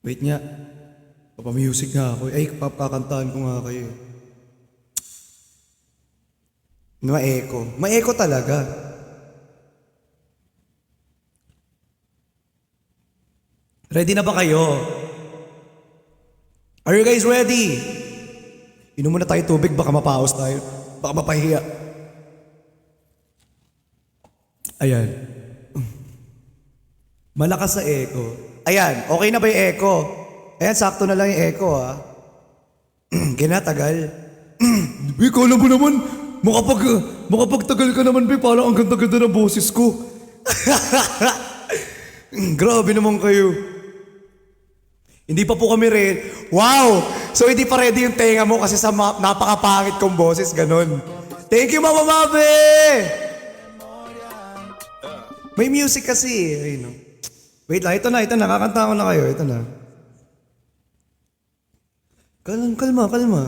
Wait nga. Papamusic nga ako. Ay, kakantahan ko nga kayo. Ma-echo. Ma-echo talaga. Ready na ba kayo? Are you guys ready? Inom muna tayo tubig, baka mapaos tayo. Baka mapahiya. Ayan. Malakas sa echo. Ayan, okay na ba yung echo? Ayan, sakto na lang yung echo ha. Kinatagal. Ikaw alam mo naman, makapagtagal ka naman, be, parang ang ganda-ganda ng boses ko. Grabe naman kayo. Hindi pa po kami ready. Wow! So hindi pa ready yung tenga mo kasi sa napakapangit kong boses, ganun. Thank you, Mama Mabe! May music kasi. Ay, no. Wait lang, ito na. Kakanta ko na kayo. Ito na. Kalma.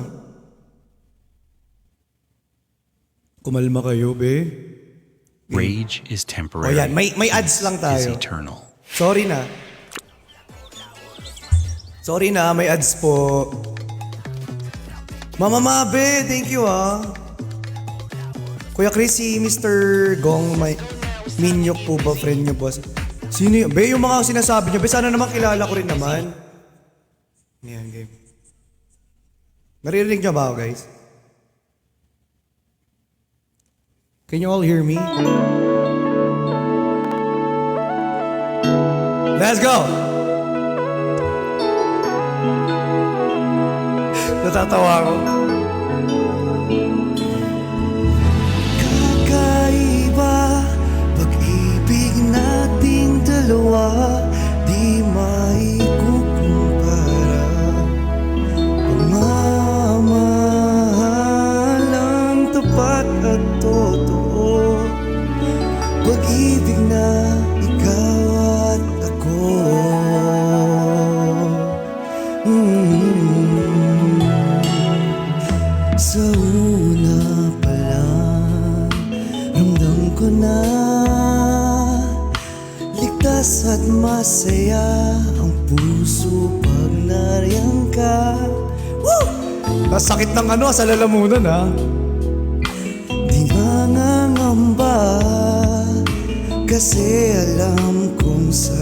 Kumalma kayo, be. Rage is O temporary. yan, may ads lang Is tayo. eternal. Sorry na, may ads po. Mama Mabe, thank you ah. Kuya Chris, si Mr. Gong, may Minyok po ba, friend niyo boss? Sino yun? Be, yung mga sinasabi niyo, be, sana naman kilala ko rin naman. Ayan, game. Naririnig niyo ba ako, guys? Can you all hear me? Let's go! Natatawa ako. Kakaiba, pag-ibig nating dalawa, di maikukumpara. Pagmamahalang tapat at totoo, pag-ibig na ikaw at ako. Sa una pa lang, ramdam ko na ligtas at masaya ang puso pag nariyan ka. Woo! Nasakit ng ano sa lalamunan ha. Di nangangamba kasi alam kong sa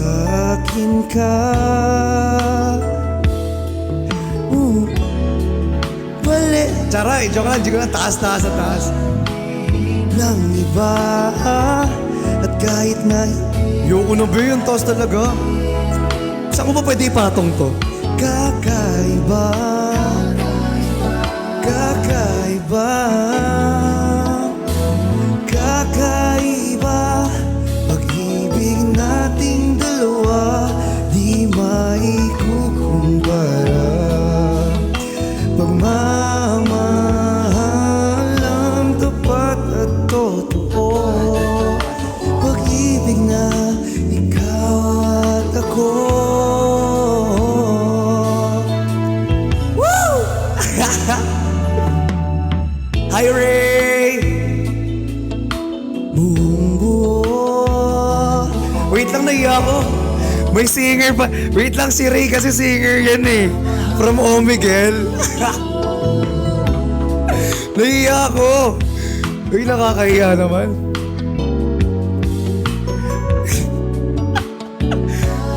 akin ka. Bale. Charay, joke lang, taas. Lang iba at kahit na yoko na ba yun, taas talaga. Saan ko ba pwede ipatong to? Kakaiba, pag-ibig nating dalawa, di maikukumpara. Pagmamahalang tapat at totoo, pag-ibig na ikaw at ako. Woo! Hi, Ray! Buong buo. Wait lang, naiya ako. May singer pa. Wait lang, si Ray kasi singer yan eh. From Omigel. Naiya ako. Uy, nakakahiya naman.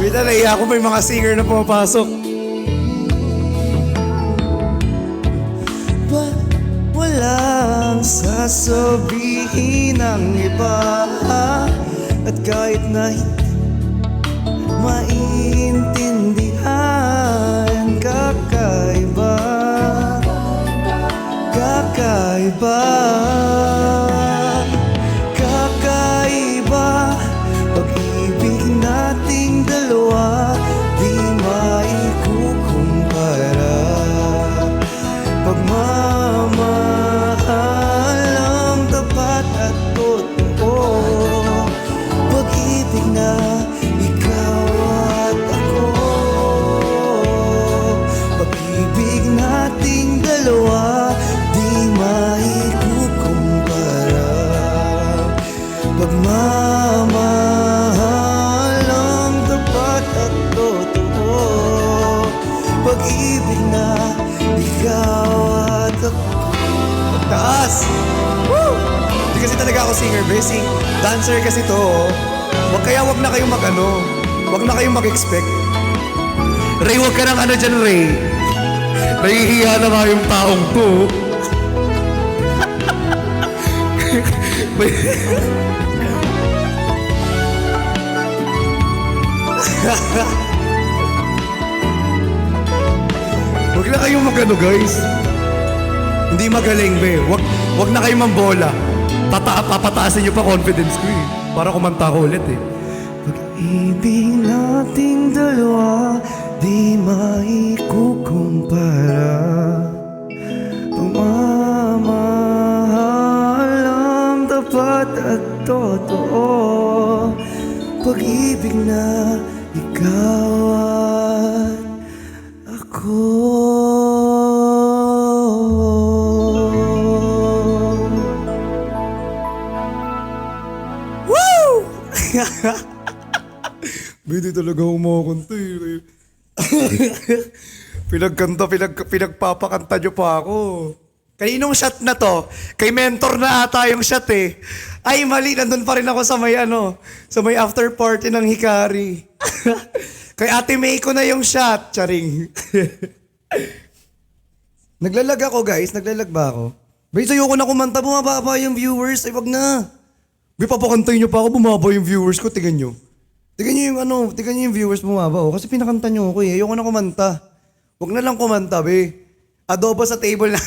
Wait lang, naiya ako. May mga singer na pumapasok. Walang sasabihin ng iba at kahit na maintindihan, kakaiba, pag-ibig nating dalawa, di maikukumpara. Pagmamahalang tapat at totoo, pag-ibig na ikaw at ako. Pag-ibig nating dalawa, di maikukumpara. Pagmamahalang tapat at totoo, pag-ibig na ikaw at ako. Taas! Woo! Hindi kasi talaga ako singer, basic. Dancer kasi to. Wag na kayong mag-ano. Wag na kayong mag-expect. Ray, wag ka nang ano dyan, Ray. Nahihiya na nga yung taong to. Wag na kayong mag-ano, guys. Hindi magaling, be. Wag na kayong mambola. Papataasin nyo pa confidence ko eh. Para kumanta ko ulit eh. Pag-ibig nating dalawa, di maikukumpara. Pagmamahalang tapat at totoo, pag-ibig na ikaw at ako. Woo! Hindi talaga kumakanta eh. Pinagpapakanta nyo pa ako. Kaninong shot na to? Kay mentor na ata yung shot eh. Ay, mali. Nandun pa rin ako sa may sa may after party ng Hikari. Kay Ate May ko na yung shot. Charing. Naglalag ako, guys. Naglalag ba ako? Bay, ayoko na kumanta. Bumababa yung viewers. Ay, wag na. Bay, papakantay nyo pa ako. Bumaba yung viewers ko. Tignan nyo. Tignan nyo yung viewers bumaba. Kasi pinakanta nyo ako eh. Ayoko na kumanta. Wag na lang kumanta, be. Adobo sa table na.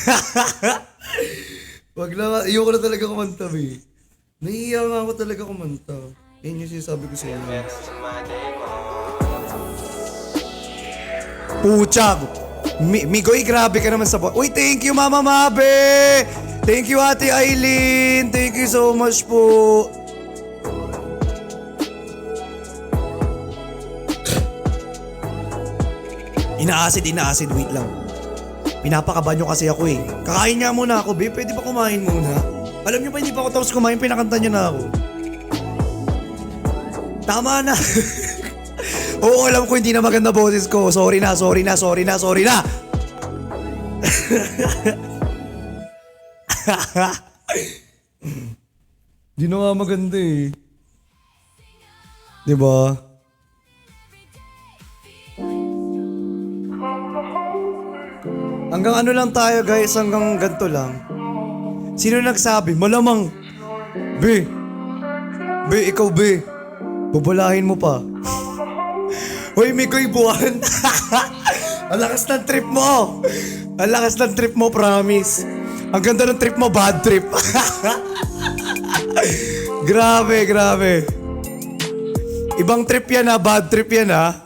Wag na. Ayoko na talaga kumanta, be. Naiiyak nga ako talaga kumanta. Yan yung sinasabi ko sa inyo. Puchag! Migoy, grabe ka naman sa Uy, thank you, Mama Mabe! Thank you, Ate Aileen! Thank you so much po! Ina-acid, wait lang. Pinapakabanyo kasi ako eh. Kakain nga muna ako, be. Pwede ba kumain muna? Alam niyo pa, hindi pa ako tapos kumain, pinakanta niyo na ako. Tama na. Oo, alam ko hindi na maganda boses ko. Sorry na. Di na nga maganda eh. Diba? Hanggang ano lang tayo guys, hanggang ganito lang. Sino nagsabi? Malamang. Be, ikaw be. Bubulahin mo pa. Hoy, Mikoy buwan. Ang lakas ng trip mo. Ang lakas ng trip mo, promise. Ang ganda ng trip mo, bad trip. Grabe. Ibang trip yan ha, bad trip yan ha.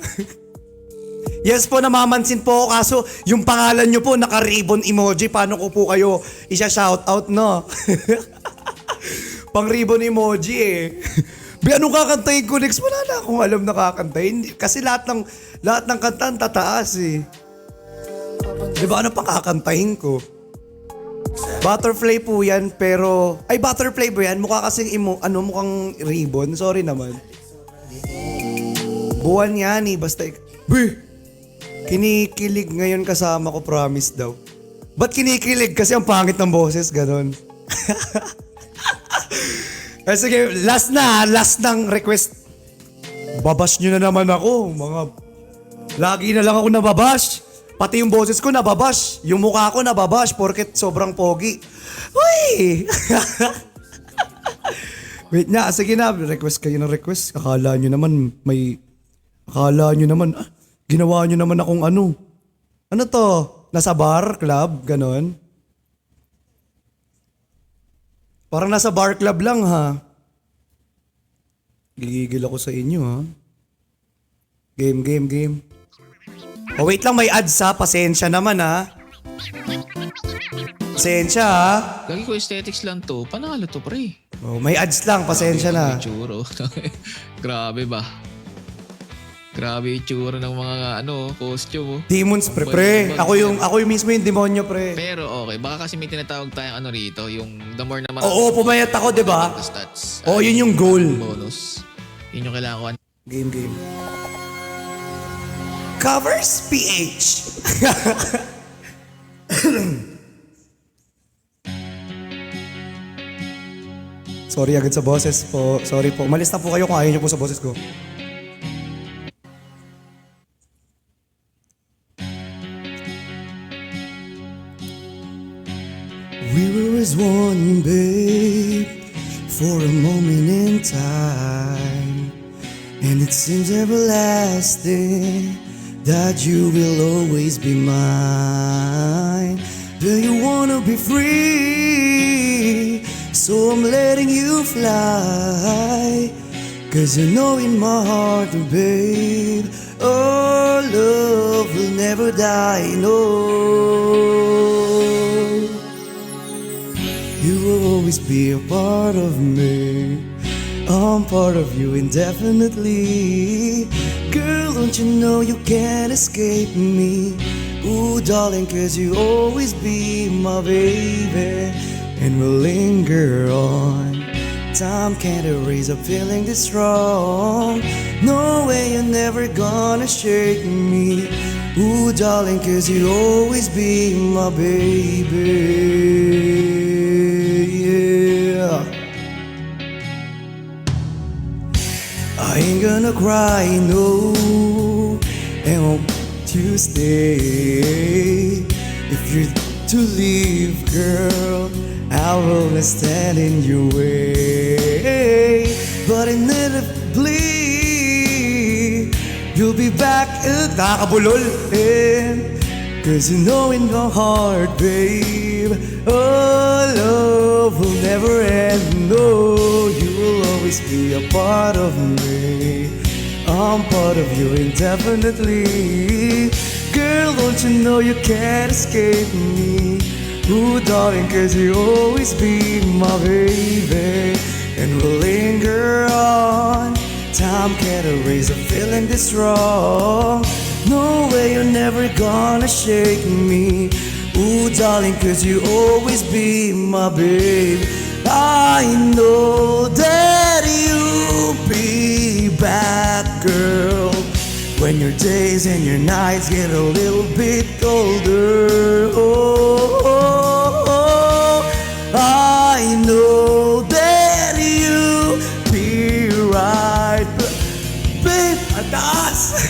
Yes po, namamansin po ako kaso yung pangalan nyo po naka-ribbon emoji. Paano ko po kayo isa-shoutout, no? Pang-ribbon emoji eh. Be, anong kakantahin ko next? Wala na akong alam na kakantahin. Kasi lahat ng kanta ang tataas eh. Diba ano pang kakantahin ko? Butterfly po yan pero... Ay, butterfly ba yan? Mukha kasing mukhang ribbon. Sorry naman. Buwan yan eh. Basta... Be! Kinikilig ngayon kasama ko, promise daw. Ba't kinikilig? Kasi ang pangit ng boses, ganon. Sige, last ng request. Babash nyo na naman ako, mga... Lagi na lang ako nababash. Pati yung boses ko nababash. Yung mukha ko nababash porket sobrang pogi. Uy! Wait na, sige na. Request kayo ng request. Akala nyo naman, ginawa nyo naman akong ano. Ano to? Nasa bar, club, ganon. Parang nasa bar club lang ha. Gigigil ako sa inyo ha. Game. Oh wait lang, may ads ha. Pasensya naman ha. Pasensya ha. Lagi ko aesthetics lang to. Panalo to, pre. Oh, may ads lang. Pasensya na. Churo. Grabe ba? Grabe yung tsura ng mga costume. Demons, pre. Ako yung mismo yung demonyo, pre. Pero okay, baka kasi may tinatawag tayong rito, yung the more naman... Oo, pumayat ako, di ba? Stats. Oo, yun yung goal. Bonus. Yun yung kailangan ko. Game. Covers PH. Sorry agad sa boses po. Sorry po. Umalis na po kayo kung ayaw niyo po sa boses ko. We were as one, babe, for a moment in time. And it seems everlasting that you will always be mine. Do you wanna be free? So I'm letting you fly. Cause you know in my heart, babe, oh, love will never die, no. You will always be a part of me. I'm part of you indefinitely. Girl, don't you know you can't escape me? Ooh, darling, cause you always be my baby. And we'll linger on. Time can't erase a feeling this strong. No way, you're never gonna shake me. Ooh, darling, 'cause you always be my baby. Yeah. I ain't gonna cry, no, and won't you stay? If you're to leave, girl, I will not stand in your way. But inevitably, you'll be back. Nakakabulol. Cause you know in my heart, babe, oh, love will never end. No, you will always be a part of me. I'm part of you indefinitely. Girl, don't you know you can't escape me? Ooh, darling, 'cause you always be my baby. And we'll linger on. Time can't erase a feeling this strong. No way you're never gonna shake me. Ooh, darling, 'cause you always be my babe. I know that you'll be back, girl, when your days and your nights get a little bit colder. Oh, I know that you'll be right. Babe, atas!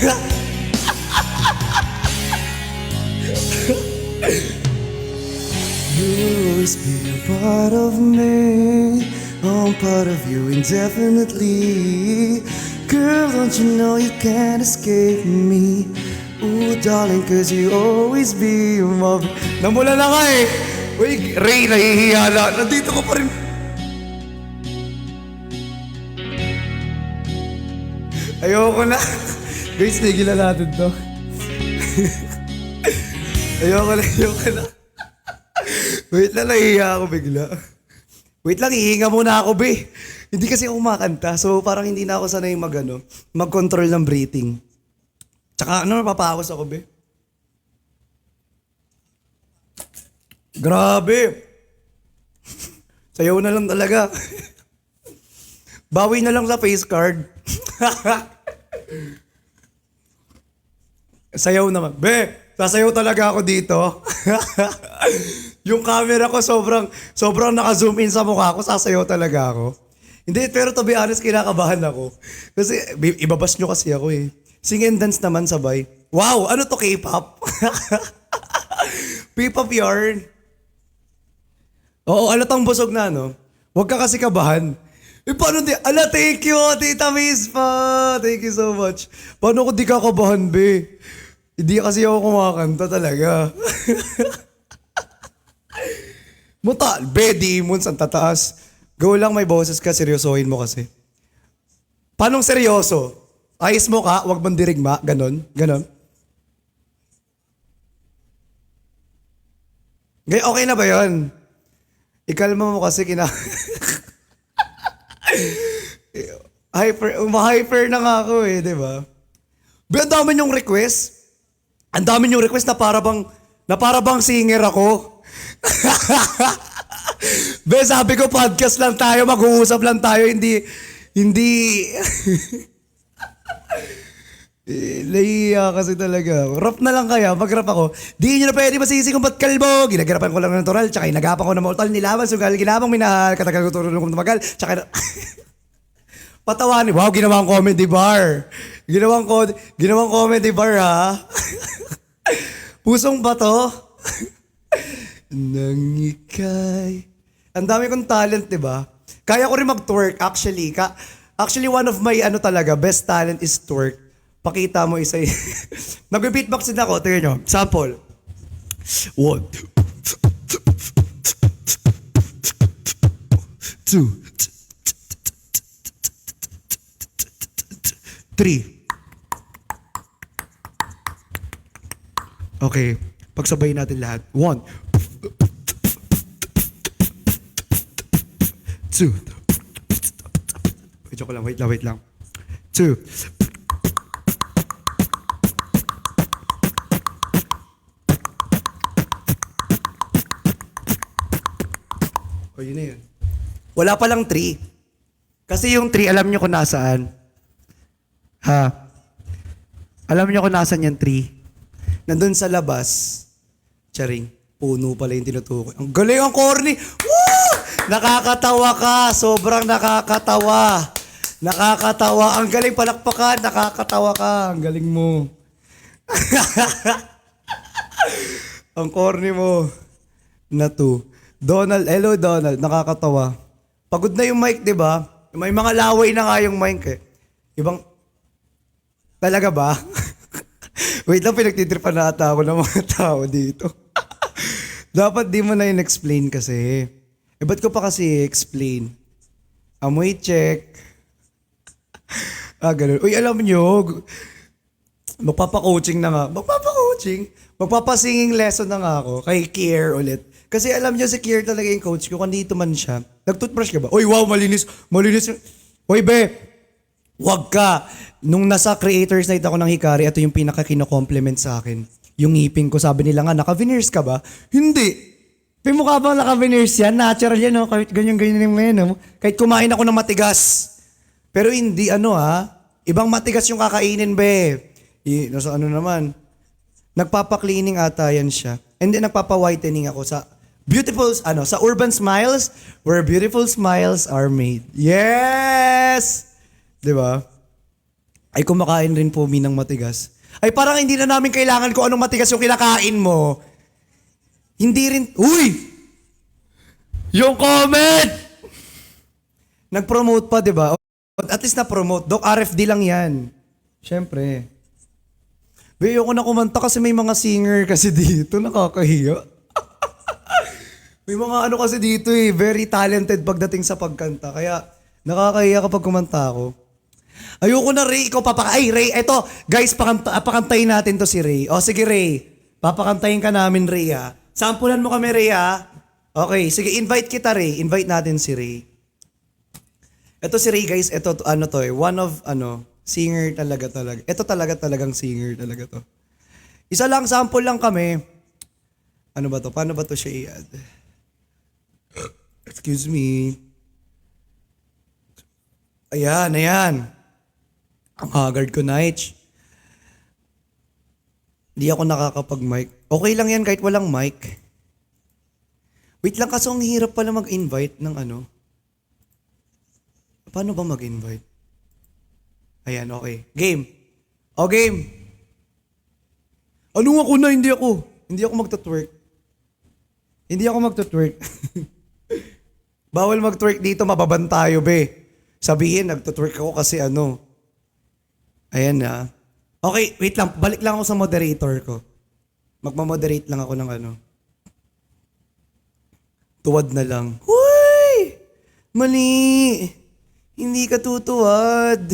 You'll always be a part of me. I'm part of you indefinitely. Girl, don't you know you can't escape me? Ooh, darling, 'cause you always be my... Namula na nga eh! Uy, Ray, nahihiya na. Nandito ko pa rin. Ayoko na. Guys, tigilan natin to. Ayoko na. Wait lang, nahihiya ako bigla. Wait lang, hihinga muna ako, be. Hindi kasi ako kumakanta, so parang hindi na ako sanay mag-control ng breathing. Tsaka napapawas ako, be. Grabe. Sayaw na lang talaga. Bawi na lang sa face card. Sayaw naman. Be, sasayaw talaga ako dito. Yung camera ko sobrang naka-zoom in sa mukha ko, sasayaw talaga ako. Hindi, pero to be honest, kinakabahan ako. Kasi ibabas nyo kasi ako eh. Sing and dance naman sabay. Wow, ano to, K-pop? P-pop yarn. Oo, alatang busog na, no? Huwag ka kasi kabahan. Eh, paano di? Ala, thank you, Tita Miss pa. Thank you so much. Paano ko di kakabahan, be? Hindi kasi ako kumakanta talaga. Muta, be, demons, ang tataas. Go lang, may boses ka, seryosohin mo kasi. Paanong seryoso? Ayos mo ka, wag mong dirigma, ganon. Okay na ba yun? Ikalma mo kasi hyper na nga ako eh, di ba? Ang dami niyong request. Ang dami niyong request na para bang singer ako. Be, sabi ko podcast lang tayo, mag-uusap lang tayo, hindi Lahiya kasi talaga. Rap na lang kaya, mag-rap ako. Di nyo na pwede masisi kung ba't kalbo. Ginagarapan ko lang ng natural, tsaka inagapan ko ng mautol, nilaban, sugal, ginamang minahal, katagal ko turulong kong tumagal, tsaka patawanin. Wow, ginawang comedy bar. Ginawang comedy bar, ha? Pusong ba to? Nang ikay. Ang dami kong talent, diba? Kaya ko rin mag-twerk, actually. Actually, one of my best talent is twerk. Pakita mo isa. Nag-beatbox din ako. Tingnan nyo. Sample. 1, 2, 3. Okay. Pagsabayin natin lahat. 1, 2. Joke lang. Wait lang. 2. O, yun na yun. Wala palang 3. Kasi yung 3, alam nyo kung nasaan. Ha? Alam nyo kung nasaan yung 3. nandun sa labas, charing, puno pala yung tinutukoy. Ang galing, ang corny! Woo! Nakakatawa ka! Sobrang nakakatawa! Nakakatawa! Ang galing, palakpakan! Nakakatawa ka! Ang galing mo! Ang corny mo. Na to. Donald, hello Donald, nakakatawa. Pagod na yung mic, di ba? May mga laway na nga yung mic eh. Ibang, talaga ba? Wait lang, pinagtitripan na ata ako ng mga tao dito. Dapat di mo na yun explain kasi. Eh, ba't ko pa kasi explain? Amoy check. Ganun. Uy, alam nyo, magpapa-coaching na nga. Magpapa-singing lesson na nga ako kay Kier ulit. Kasi alam nyo, si Kier talaga yung coach ko. Kung dito man siya, nag-toothbrush ka ba? Uy, wow, malinis. Malinis. Uy, be, wag ka. Nung nasa Creators Night ako ng Hikari, ito yung pinaka-kino-compliment sa akin. Yung ngipin ko, sabi nila nga, naka-veneers ka ba? Hindi. May mukha bang naka-veneers yan? Natural yan, no? Kahit ganyan-ganyan yung ngayon, no? Kahit kumain ako ng matigas. Pero hindi, ibang matigas yung kakainin, be. Nasa ano naman. Nagpapa-cleaning ata yan siya. And then nagpapa-whitening ako sa beautiful, sa Urban Smiles, where beautiful smiles are made. Yes! Diba? Ay, kumakain rin po ng matigas. Ay, parang hindi na namin kailangan kung anong matigas yung kinakain mo. Hindi rin, uy! Yung comment! Nag-promote pa, diba? At least na-promote. Doc, RFD lang yan. Siyempre. Be, ayoko na kumanta kasi may mga singer kasi dito. Nakakahiya. May mga kasi dito eh. Very talented pagdating sa pagkanta. Kaya nakakahiya kapag kumanta ako. Ayoko na, Ray. Ikaw Ay, Ray. Eto, guys, pakantayin natin to si Ray. O, sige, Ray. Papakantayin ka namin, Ray, ha. Sampulan mo kami, Ray, ha. Okay, sige, invite kita, Ray. Invite natin si Ray. Ito si Ray, guys. Ito, one of, singer talaga. Ito talagang singer talaga to. Isa lang, sample lang kami. Ano ba to? Paano ba to siya i-add? Excuse me. Ayan. Ang haggard ko, Nige. Hindi ako nakakapag-mic. Okay lang yan kahit walang mic. Wait lang, kaso ang hirap pala mag-invite ng Paano ba mag-invite? Ayan, okay. Game. O, game. Ano ako na? Hindi ako magta-twerk. Bawal mag-twerk dito, mababan tayo, be. Sabihin, nagtutwerk ako kasi Ayan na. Okay, wait lang. Balik lang ako sa moderator ko. Magmamoderate lang ako ng Tuwad na lang. Uy! Mali! Hindi ka tutuwad.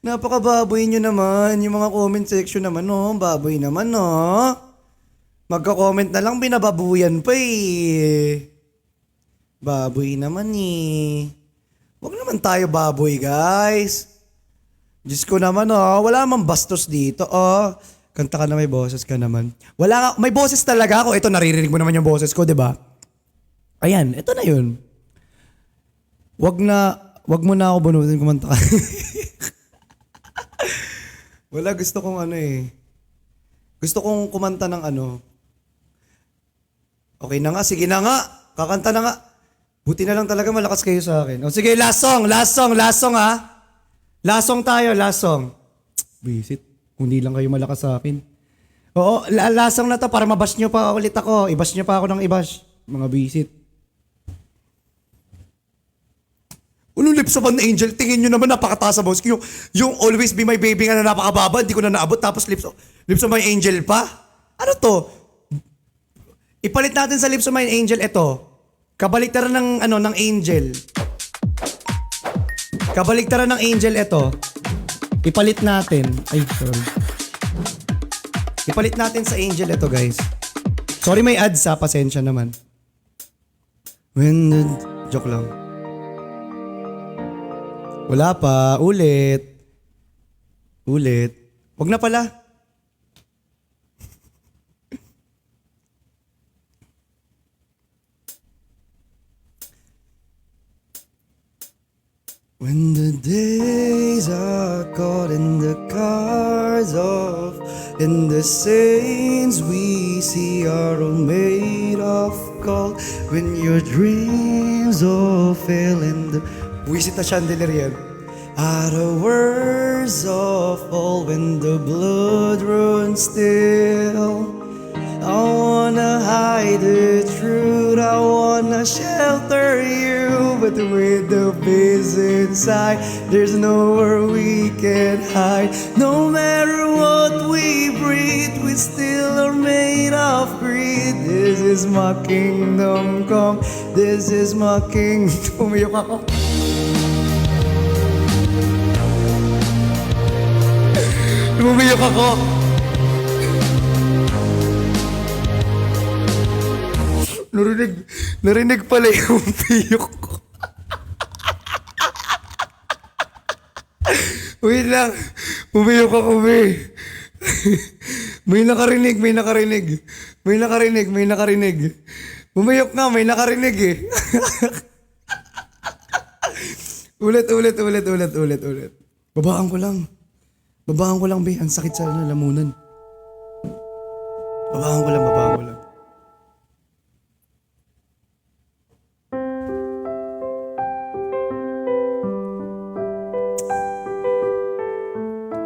Napakababoy nyo naman. Yung mga comment section naman, baboy naman, Magka-comment na lang, binababuyan pa eh. Baboy naman eh. Huwag naman tayo baboy, guys. Diyos ko naman, wala mang bastos dito, Kanta ka na, may boses ka naman. May boses talaga ako. Ito, naririnig mo naman yung boses ko, di ba? Ayan, ito na yun. Wag mo na ako bunutin kumanta ka. Wala, gusto kong Gusto kong kumanta ng Okay na nga, sige na nga. Kakanta na nga. Buti na lang talaga malakas kayo sa akin. O sige, last song ha. Last song tayo, last song. Bisit, kung di lang kayo malakas sa akin. Oo, last song na to para mabash nyo pa ulit ako. Ibash nyo pa ako ng ibash. Mga bisit. Anong lips of an angel? Tingin nyo naman napakataas sa boss ko. Yung always be my baby nga na napakababa, hindi ko na naabot. Tapos lips of my angel pa? Ano to? Ipalit natin sa lips of my angel, ito. Kabaliktaran ng angel. Kabaliktaran ng angel, ito. Ipalit natin. Ay, sorry. Ipalit natin sa angel, ito, guys. Sorry, may ads ha. Pasensya naman. Joke lang. Wala pa. Ulit. Wag na pala. When the days are caught in the cars of And the saints we see are all made of gold. When your dreams all fail in the... Buwisit na chandelier yan. Are the words of all when the blood runs still. I wanna hide the truth, I wanna shelter you, but with the peace inside, there's nowhere we can hide. No matter what we breathe, we still are made of greed. This is my kingdom come, this is my kingdom. Umiyak ako. Umiyak ako. Narinig pala yung piyok ko. Wait lang. Umiyok ako, be. May nakarinig. Umiyok nga, may nakarinig eh. Ulit. Babaan ko lang, be. Ang sakit sa lamunan. Babaan ko lang.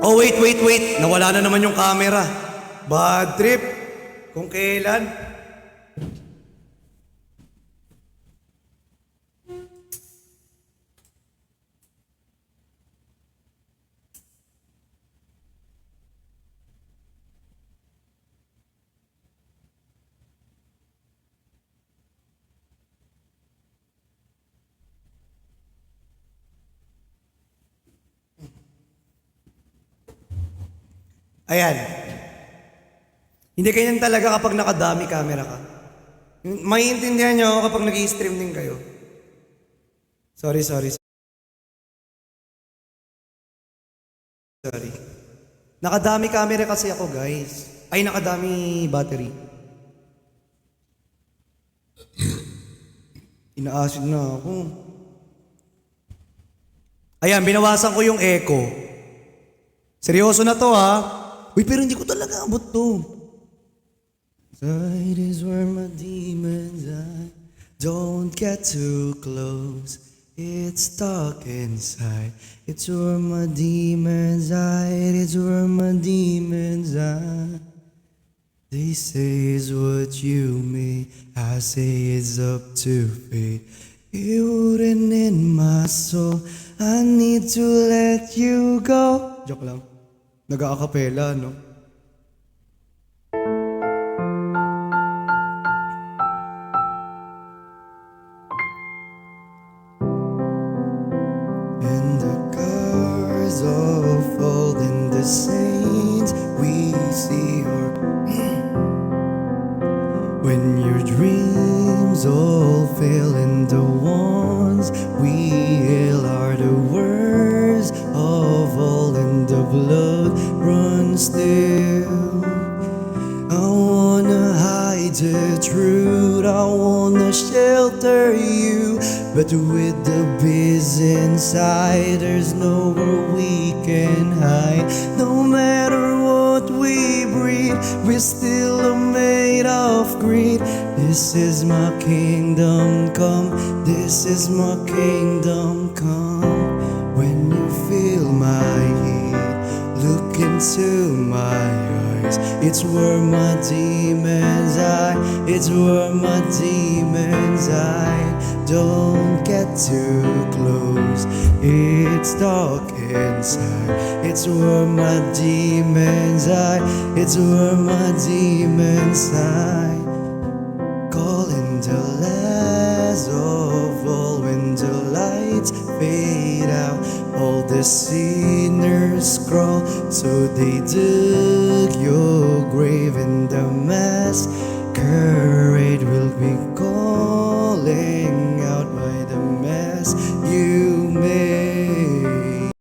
Oh, wait. Nawala na naman yung camera. Bad trip. Kung kailan. Ayan. Hindi ganyan talaga kapag nakadami camera ka. Maiintindihan nyo ako kapag nag-i-stream din kayo. Sorry. Nakadami camera kasi ako, guys. Ay, nakadami battery. Ina-acid na ako. Ayan, binawasan ko yung echo. Seryoso na to, ha? Uy, pero hindi ko talaga abot to. Inside is where my demons are. Don't get too close. It's stuck inside. It's where my demons hide. It's where my demons are. They say it's what you made. I say it's up to fate. You wouldn't in my soul. I need to let you go. Joke lang. Nag-a-acapella, no? And the cars all fall and the saints we see are when your dreams all fail and the ones we hail are the worst of all and the blood runs still. I wanna hide the truth, I wanna shelter you, but with the biz inside, there's nowhere we can hide. No matter what we breathe, we still are made of greed. This is my kingdom come, this is my kingdom come. When you feel my heat, look into my eyes. It's where my demons hide. It's where my demons hide. Don't get too close. It's dark inside. It's where my demons hide. It's where my demons hide. Calling the last of all when the lights fade out. All the sinners crawl, so they dug your grave, and the masquerade will be calling out by the mess you made.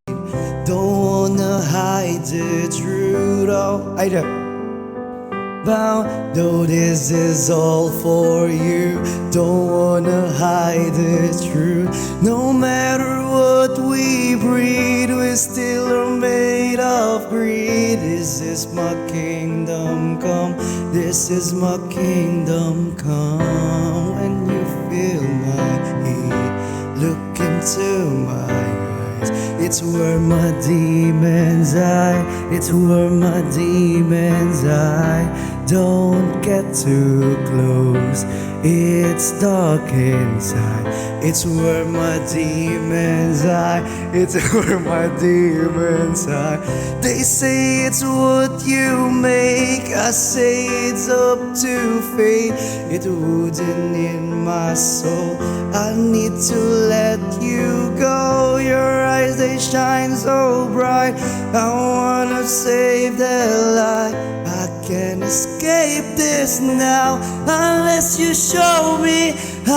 Don't wanna hide the truth, oh, I don't. bound. Though this is all for you, don't wanna hide the truth. No matter what we breed, we still are made of greed. This is my kingdom come, this is my kingdom come. When you feel my heat, look into my eyes. It's where my demons hide, it's where my demons hide. Don't get too close, it's dark inside. It's where my demons hide, it's where my demons hide. They say it's what you make, I say it's up to fate. It wouldn't in my soul, I need to let you go. Your eyes, they shine so bright, I wanna save their light. I can't escape this now unless you show me how.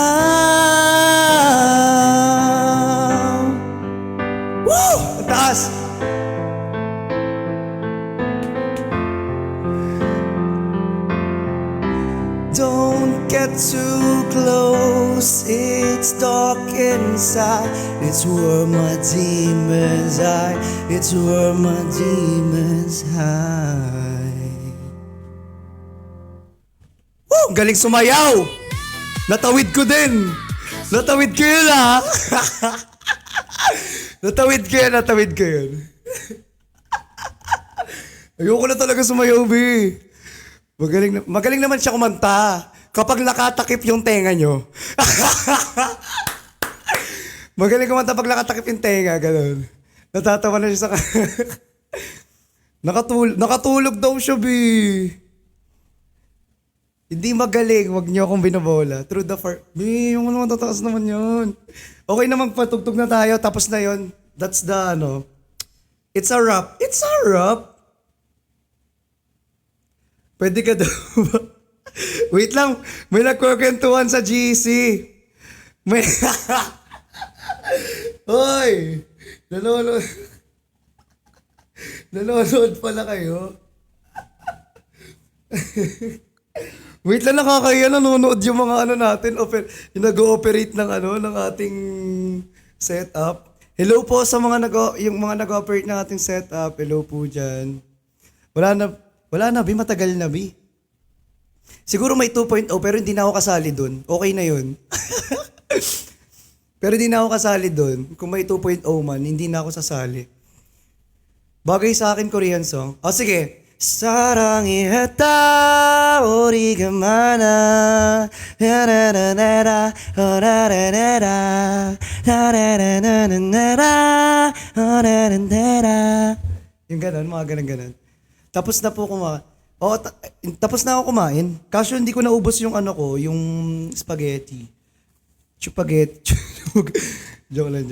Woo! Taas! Don't get too close, it's dark inside. It's where my demons hide, it's where my demons hide. Woo! Galing sumayaw! Natawid ko din! Natawid ko yun ha! Natawid ko yun. Ayoko na talaga sumayaw, B. Magaling naman siya kumanta kapag nakatakip yung tenga nyo. Magaling kumanta pag nakatakip yung tenga, ganun. Natatawa na siya sa nakatulog daw siya, B. Hindi magaling, wag niyo akong binabola. Through the far... B, yung ano matataas naman yun. Okay na magpatugtog na tayo, tapos na yun. That's the ano. It's a wrap. It's a wrap. Pwede ka daw ba? Wait lang, may nagkukwentuhan sa GC. May... Hoy! Nanonood pala kayo. Wait lang, nakakaya, nanonood yung mga ano natin, yung nag-ooperate ng ano, ng ating setup. Hello po sa mga yung mga nag-ooperate ng ating setup. Hello po dyan. Wala na, Bi. Matagal na, Bi. Siguro may 2.0 pero hindi na ako kasali dun. Okay na yun. Pero hindi na ako kasali dun. Kung may 2.0 man, hindi na ako sasali. Bagay sa akin, Korean song. O sige. 사랑이 했다 우리가 많아 라라라라라 라라라라 라라라라라 라라라라 yung ganon, mga ganon. Tapos na po kumain. Tapos na ako kumain. Kaso hindi ko naubos yung ano ko, yung spaghetti. Spaghetti. Joke lang.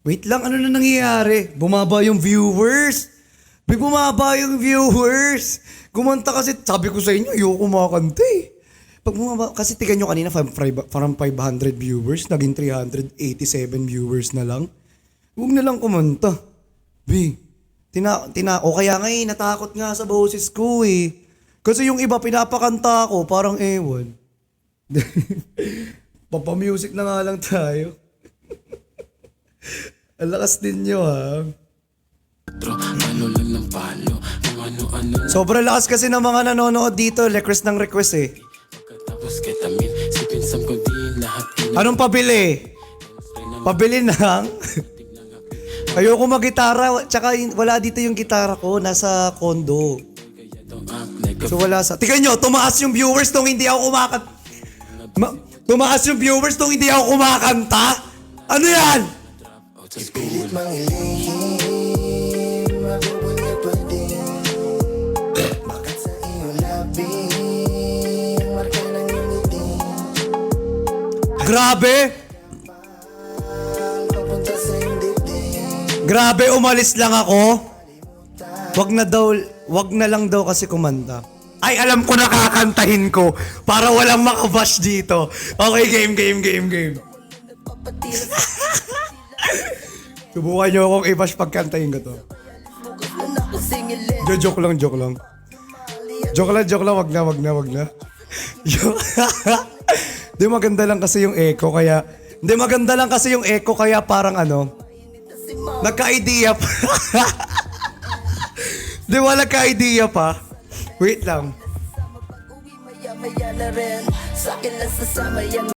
Wait lang, ano na nangyayari? Bumaba yung viewers. Bumaba yung viewers. Kumanta kasi, sabi ko sa inyo, ayoko kumakanta eh. Pag bumaba, kasi tigan nyo kanina, parang 500 viewers, naging 387 viewers na lang. Huwag na lang kumanta. O kaya nga eh, natakot nga sa boses ko eh. Kasi yung iba pinapakanta ko, parang ewan. Papamusic na nga lang tayo. Ang lakas din nyo, ha? Sobrang lakas kasi ng mga nanonood dito. Request ng request, eh. Anong pabili? Pabili ng... Ayoko mag-gitara. Tsaka wala dito yung gitara ko. Nasa condo. So wala sa... Tingnan nyo, tumaas yung viewers nung hindi ako kumakanta. Tumaas yung viewers nung hindi ako kumakanta? Ano yan? Ipilit mang ilihim, mabubunyag pa din. Bakit sa iyong labi, marka ng iyong ngiti. Grabe! Papunta sa iyong dibdib. Grabe, umalis lang ako. Wag na lang daw kasi kumanta. Ay, alam ko na kakantahin ko para walang makabash dito. Okay, game. Subukan nyo akong i-bash pagkantahin ko to. Joke lang. Joke lang, wag na. Di maganda lang kasi yung echo kaya parang ano, nagka-idea pa. Di ba nagka-idea pa? Wait lang. Maya na rin, sa'kin lang sasama yan.